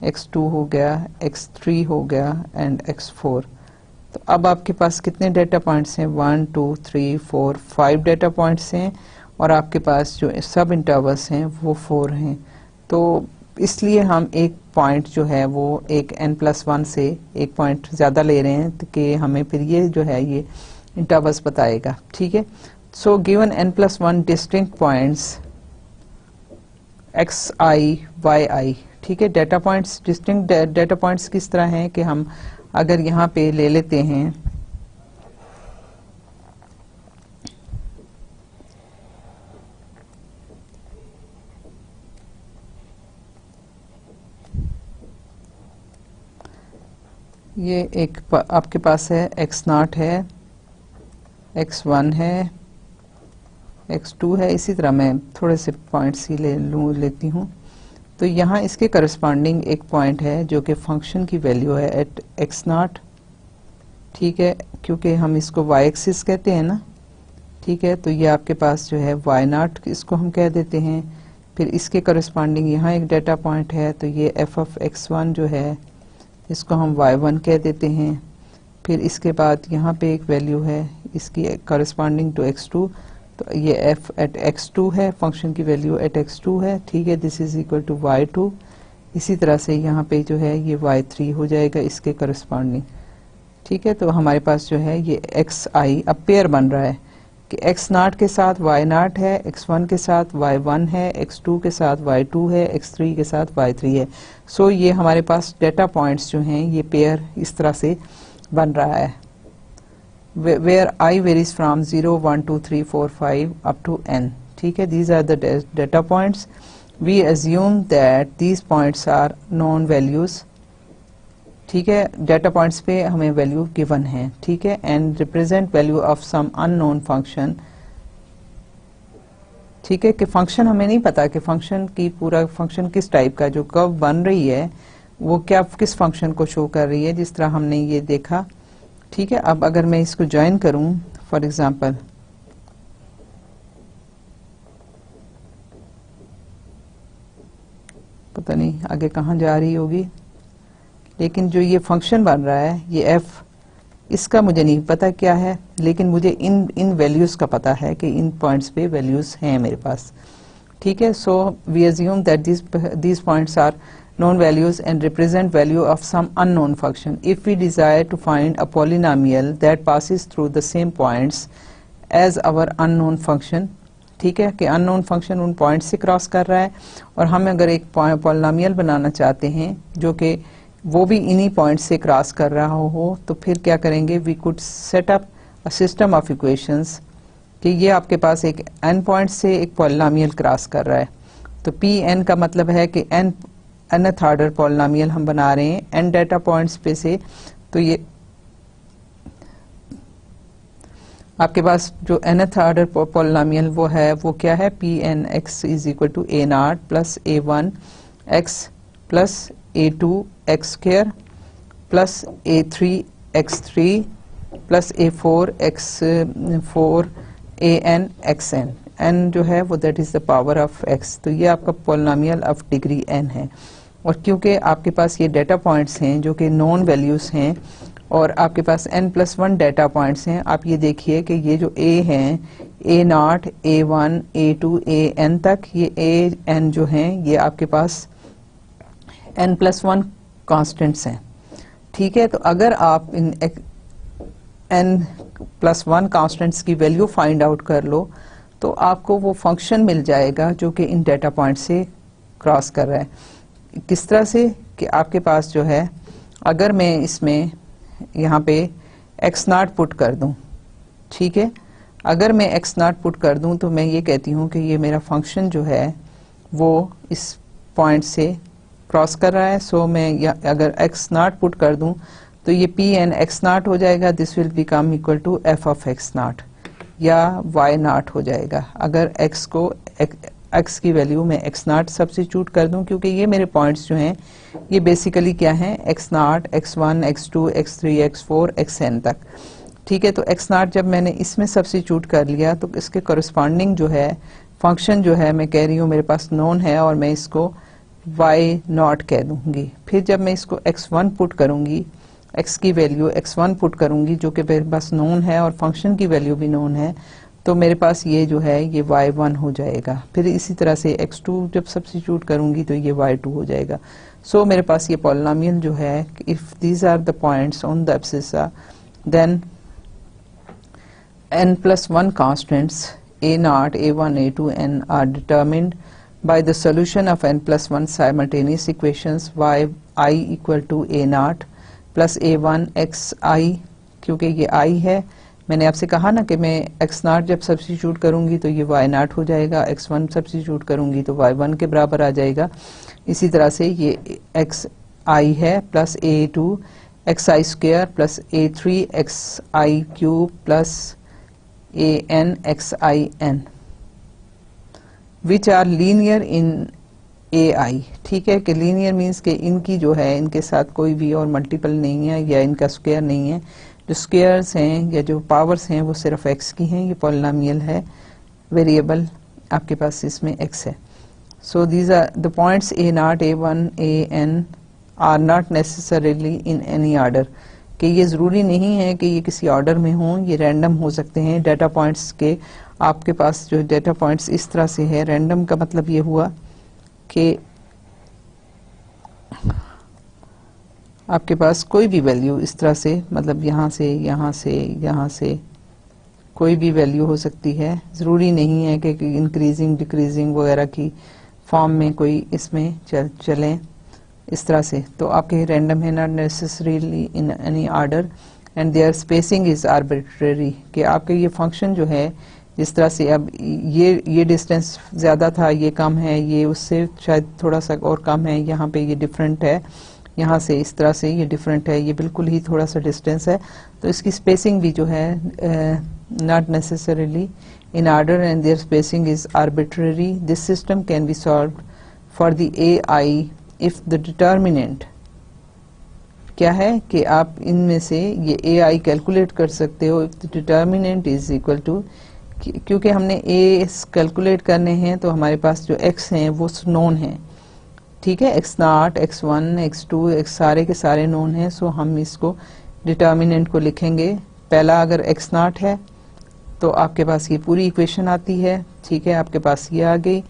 Speaker 1: x2 हो गया, x3 हो गया एंड x4, तो अब आपके पास कितने डेटा पॉइंट्स हैं 1 2 3 4 5 डेटा पॉइंट्स हैं और आपके पास जो सब इंटरवल्स हैं वो 4 हैं. तो इसलिए हम एक पॉइंट जो है वो एक n+1 से एक पॉइंट ज़्यादा ले रहे हैं कि हमें फिर ये जो है ये इंटरवल्स बताएगा. ठीक है, so given n+1 distinct points xi yi. ठीक है, data points distinct data points किस तरह हैं कि हम अगर यहाँ पे ले लेते हैं ये एक आपके पास है x0 है, x1 है, x2 है, इसी तरह मैं थोड़े से पॉइंट्स ही लेती हूँ. तो यहाँ इसके करस्पॉन्डिंग एक पॉइंट है जो कि फंक्शन की वैल्यू है एट x0. ठीक है, क्योंकि हम इसको y एक्सिस कहते हैं ना. ठीक है, तो ये आपके पास जो है y0 इसको हम कह देते हैं. फिर इसके करस्पॉन्डिंग यहाँ एक डेटा पॉइंट है, तो ये f ऑफ x1 जो है इसको हम y1 कह देते हैं. फिर इसके बाद यहाँ पे एक वैल्यू है इसकी करस्पॉन्डिंग टू x2, तो ये f एट x2 है, फंक्शन की वैल्यू एट x2 है. ठीक है, this is equal to y2. इसी तरह से यहाँ पे जो है ये y3 हो जाएगा इसके करस्पॉन्डिंग. ठीक है, तो हमारे पास जो है ये एक्स आई अब पेयर बन रहा है कि एक्स नाट के साथ वाई नाट है, एक्स वन के साथ वाई वन है, एक्स टू के साथ वाई टू है, एक्स थ्री के साथ वाई थ्री है। सो ये हमारे पास डेटा पॉइंट्स जो हैं ये पेयर इस तरह से बन रहा है, where i varies from 0 1 2 3 4 5 up to n। ठीक है, these are the data points. We assume that these points are known values. ठीक है, डेटा पॉइंट्स पे हमें वैल्यू गिवन है। ठीक है, and represent value of some unknown function. ठीक है, कि फंक्शन हमें नहीं पता कि फंक्शन की पूरा फंक्शन किस टाइप का, जो कर्व बन रही है वो क्या किस फंक्शन को शो कर रही है, जिस तरह हमने ये देखा। ठीक है, अब अगर मैं इसको ज्वाइन करूं फॉर एग्जांपल, पता नहीं आगे कहाँ जा रही होगी, लेकिन जो ये फंक्शन बन रहा है ये एफ, इसका मुझे नहीं पता क्या है, लेकिन मुझे इन वैल्यूज का पता है कि इन पॉइंट्स पे वैल्यूज हैं मेरे पास। ठीक है, so we assume that these points are known values and represent value of some unknown function. If we desire to find a polynomial that passes through the same points as our unknown function, ठीक है, कि unknown function उन points से cross कर रहा है और हम अगर एक पॉलिनोमियल बनाना चाहते हैं जो कि वो भी इन्हीं पॉइंट से क्रॉस कर रहा हो, तो फिर क्या करेंगे, we could set up a system of equations कि ये आपके पास एक n पॉइंट से एक पॉलिनोमियल क्रॉस कर रहा है। तो पी एन का मतलब है कि nth ऑर्डर पॉलिनोमियल हम बना रहे हैं n डेटा पॉइंट्स पे से। तो ये आपके पास जो nth ऑर्डर पॉलिनोमियल वो है, वो क्या है, p n x is equal to a naught plus a one x plus a two x square plus a three x three plus a four x four a n x n. N जो है वो that is the power of x. तो ये आपका polynomial of degree N है। और क्योंकि आपके पास ये डेटा पॉइंट्स हैं जो कि नॉन वैल्यूज हैं और आपके पास n+1 डेटा पॉइंट्स हैं, आप ये देखिए कि ये जो a हैं, a not, a1, a2, an तक, ये a n जो हैं ये आपके पास n+1 कॉन्स्टेंट्स हैं। ठीक है, तो अगर आप इन n+1 कॉन्स्टेंट्स की वैल्यू फाइंड आउट कर लो तो आपको वो फंक्शन मिल जाएगा जो कि इन डेटा पॉइंट से क्रॉस कर रहा है। किस तरह से कि आपके पास जो है, अगर मैं इसमें यहाँ पे x नॉट पुट कर दूं, ठीक है, अगर मैं x नॉट पुट कर दूं तो मैं ये कहती हूँ कि ये मेरा फंक्शन जो है वो इस पॉइंट से क्रॉस कर रहा है। सो मैं अगर x नॉट पुट कर दूं तो ये पी एन एक्स नॉट हो जाएगा, this will become equal to f of x naught या y नॉट हो जाएगा। अगर x को x की वैल्यू में x नॉट सब्स्टिट्यूट कर दूं, क्योंकि ये मेरे पॉइंट्स जो हैं ये बेसिकली क्या हैं, x not, x1, x2, x3, x4, xn तक। ठीक है, तो x नॉट जब मैंने इसमें सब्स्टिट्यूट कर लिया तो इसके कॉरस्पॉन्डिंग जो है फंक्शन जो है, मैं कह रही हूँ मेरे पास नोन है और मैं इसको y नॉट कह दूंगी। फिर जब मैं इसको x1 पुट करूंगी, x की वैल्यू x1 पुट करूंगी जो कि मेरे पास नोन है और फंक्शन की वैल्यू भी नोन है, तो मेरे पास ये जो है ये y1 हो जाएगा। फिर इसी तरह से x2 जब सब्स्टिट्यूट करूंगी तो ये y2 हो जाएगा। सो मेरे पास ये पॉलिनोमियल जो है, if these are the points on the abscissa, then n+1 constants a0, a1, a2, n are determined by the solution of n+1 simultaneous equations y equal to a0 plus a1 xi, क्योंकि ये i है, मैंने आपसे कहा ना कि मैं x not जब सब्स्टिट्यूट करूंगी तो ये y नॉट हो जाएगा, x1 सब्स्टिट्यूट करूंगी तो y1 के बराबर आ जाएगा। इसी तरह से ये xi है plus a2 xi square plus a3 xi cube plus an xin which are linear in ai। ठीक है, कि लीनियर मीन्स कि इनकी जो है इनके साथ कोई भी और मल्टीपल नहीं है या इनका स्क्वायर नहीं है। जो स्क्वायर्स हैं या जो पावर्स हैं वो सिर्फ x की हैं। ये पॉलिनोमियल है, वेरिएबल आपके पास इसमें x है। So these are the points a0, a1, an are not necessarily in any order, कि ये ज़रूरी नहीं है कि ये किसी ऑर्डर में हों, ये रैंडम हो सकते हैं। डेटा पॉइंट्स के आपके पास जो डेटा पॉइंट्स इस तरह से है, रैंडम का मतलब ये हुआ कि आपके पास कोई भी वैल्यू इस तरह से, मतलब यहाँ से यहाँ से यहाँ से कोई भी वैल्यू हो सकती है, ज़रूरी नहीं है कि इंक्रीजिंग डिक्रीजिंग वगैरह की फॉर्म में कोई इसमें चलें इस तरह से। तो आपके रैंडम है, not necessarily in any order and their spacing is arbitrary, कि आपके ये फंक्शन जो है जिस तरह से, अब ये डिस्टेंस ज़्यादा था, ये कम है, ये उससे शायद थोड़ा सा और कम है, यहाँ पे ये डिफरेंट है, यहाँ से इस तरह से ये डिफरेंट है, ये बिल्कुल ही थोड़ा सा डिस्टेंस है, तो इसकी स्पेसिंग भी जो है not necessarily in order and their spacing is arbitrary. This system can be solved for the AI if the determinant क्या है कि आप इनमें से ये AI कैलकुलेट कर सकते हो if the determinant is equal to, क्योंकि हमने A कैलकुलेट करने हैं तो हमारे पास जो X हैं वो नोन हैं, ठीक है, X0, X1, X2, X सारे के सारे नोन हैं। सो हम इसको डिटर्मिनेंट को लिखेंगे, पहला अगर X0 है तो आपके पास ये पूरी इक्वेशन आती है, ठीक है, आपके पास ये आ गई।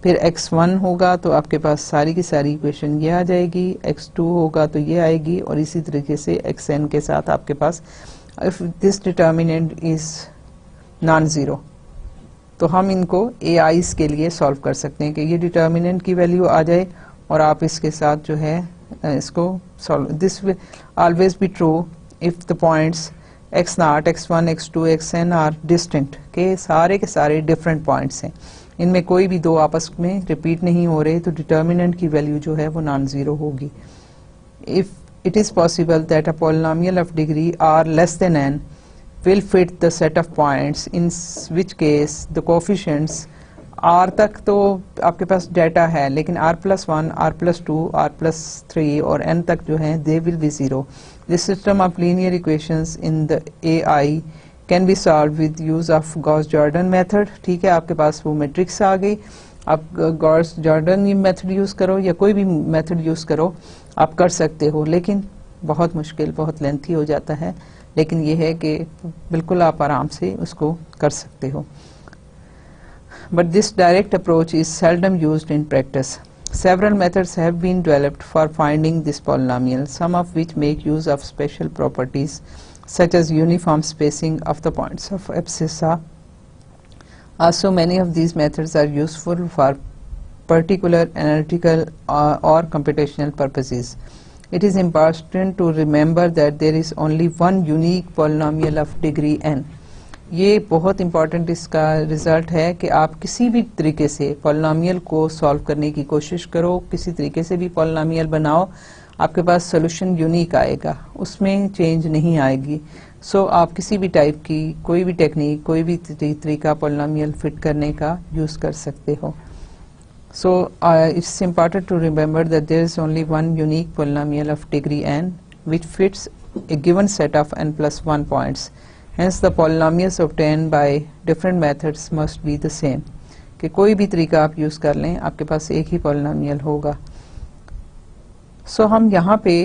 Speaker 1: फिर x1 होगा तो आपके पास सारी की सारी इक्वेशन ये आ जाएगी, x2 होगा तो ये आएगी, और इसी तरीके से xn के साथ आपके पास if this determinant is non zero, तो हम इनको AIs के लिए सॉल्व कर सकते हैं कि ये डिटर्मिनेंट की वैल्यू आ जाए और आप इसके साथ जो है इसको solve. This will always be true if the points x0, x1, x2, xn are distinct, के सारे डिफरेंट पॉइंट्स हैं, इनमें कोई भी दो आपस में रिपीट नहीं हो रहे, तो डिटर्मिनेंट की वैल्यू जो है वो नॉन ज़ीरो होगी। If it is possible that a polynomial of degree r less than n will fit the set of points in which case the coefficients r तक तो आपके पास डेटा है, लेकिन r+1, r+2, r+3 और n तक जो है they will be zero. This system of linear equations in the AI can be solved with use of Gauss-Jordan method. ठीक है, आपके पास वो मैट्रिक्स आ गई, आप गॉस-जॉर्डन मेथड यूज़ करो या कोई भी मेथड यूज़ करो, आप कर सकते हो, लेकिन बहुत मुश्किल, बहुत लेंथी हो जाता है, लेकिन ये है कि बिल्कुल आप आराम से उसको कर सकते हो। But this direct approach is seldom used in practice. Several methods have been developed for finding this polynomial, some of which make use of special properties such as uniform spacing of the points of abscissa. Also, many of these methods are useful for particular analytical or computational purposes. It is important to remember that there is only one unique polynomial of degree n. ये बहुत important इसका result है कि आप किसी भी तरीके से पॉलिनोमियल को सॉल्व करने की कोशिश करो, किसी तरीके से भी पॉलिनोमियल बनाओ, आपके पास सोल्यूशन यूनिक आएगा, उसमें चेंज नहीं आएगी। सो आप किसी भी टाइप की कोई भी टेक्निक, कोई भी तरीका पॉलिनोमियल फिट करने का यूज़ कर सकते हो। So it's important to remember that there is only one unique polynomial of degree n which fits a given set of n+1 points. Hence the polynomials obtained by different methods must be the same. कि कोई भी तरीका आप use कर लें, आपके पास एक ही polynomial होगा। हम यहाँ पे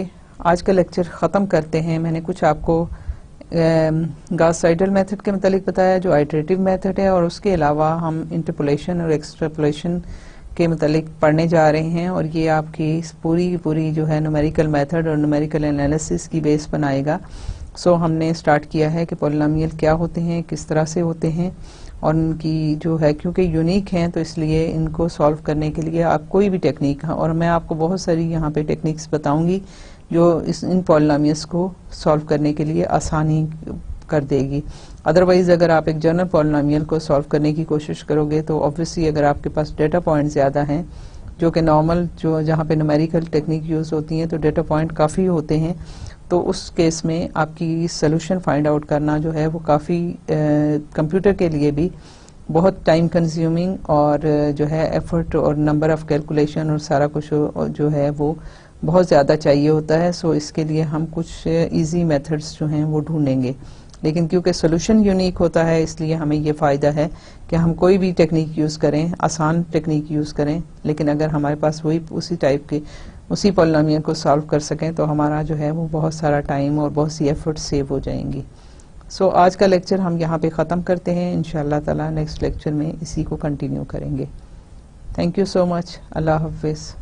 Speaker 1: आज का लेक्चर ख़त्म करते हैं। मैंने कुछ आपको गॉस-साइडल मेथड के मतलब बताया जो आइटरेटिव मेथड है, और उसके अलावा हम इंटरपोलेशन और एक्सट्रापोलेशन के मतलब पढ़ने जा रहे हैं, और ये आपकी पूरी जो है न्यूमेरिकल मेथड और न्यूमेरिकल एनालिसिस की बेस बनाएगा। हमने स्टार्ट किया है कि पॉलिनोमियल क्या होते हैं, किस तरह से होते हैं, और उनकी जो है क्योंकि यूनिक हैं तो इसलिए इनको सॉल्व करने के लिए आप कोई भी टेक्निक, और मैं आपको बहुत सारी यहाँ पे टेक्निक्स बताऊंगी जो इन पॉलिनोमियल्स को सॉल्व करने के लिए आसानी कर देगी। अदरवाइज अगर आप एक जनरल पॉलिनोमियल को सॉल्व करने की कोशिश करोगे तो ऑब्वियसली अगर आपके पास डेटा पॉइंट ज़्यादा हैं, जो कि नॉर्मल जो जहाँ पे न्यूमेरिकल टेक्निक यूज़ होती हैं तो डेटा पॉइंट काफ़ी होते हैं, तो उस केस में आपकी सोल्यूशन फाइंड आउट करना जो है वो काफ़ी कंप्यूटर के लिए भी बहुत टाइम कंज्यूमिंग और जो है एफर्ट और नंबर ऑफ़ कैलकुलेशन और सारा कुछ जो है वो बहुत ज़्यादा चाहिए होता है। इसके लिए हम कुछ इजी मेथड्स जो हैं वो ढूंढेंगे, लेकिन क्योंकि सोल्यूशन यूनिक होता है इसलिए हमें ये फ़ायदा है कि हम कोई भी टेक्निक यूज़ करें, आसान टेक्निक यूज़ करें, लेकिन अगर हमारे पास वही उसी टाइप के उसी पॉलिनोमियल को सॉल्व कर सकें तो हमारा जो है वो बहुत सारा टाइम और बहुत सी एफर्ट सेव हो जाएंगी। आज का लेक्चर हम यहाँ पे ख़त्म करते हैं। इंशाअल्लाह ताला नेक्स्ट लेक्चर में इसी को कंटिन्यू करेंगे। Thank you so much. अल्लाह हाफ़िज़।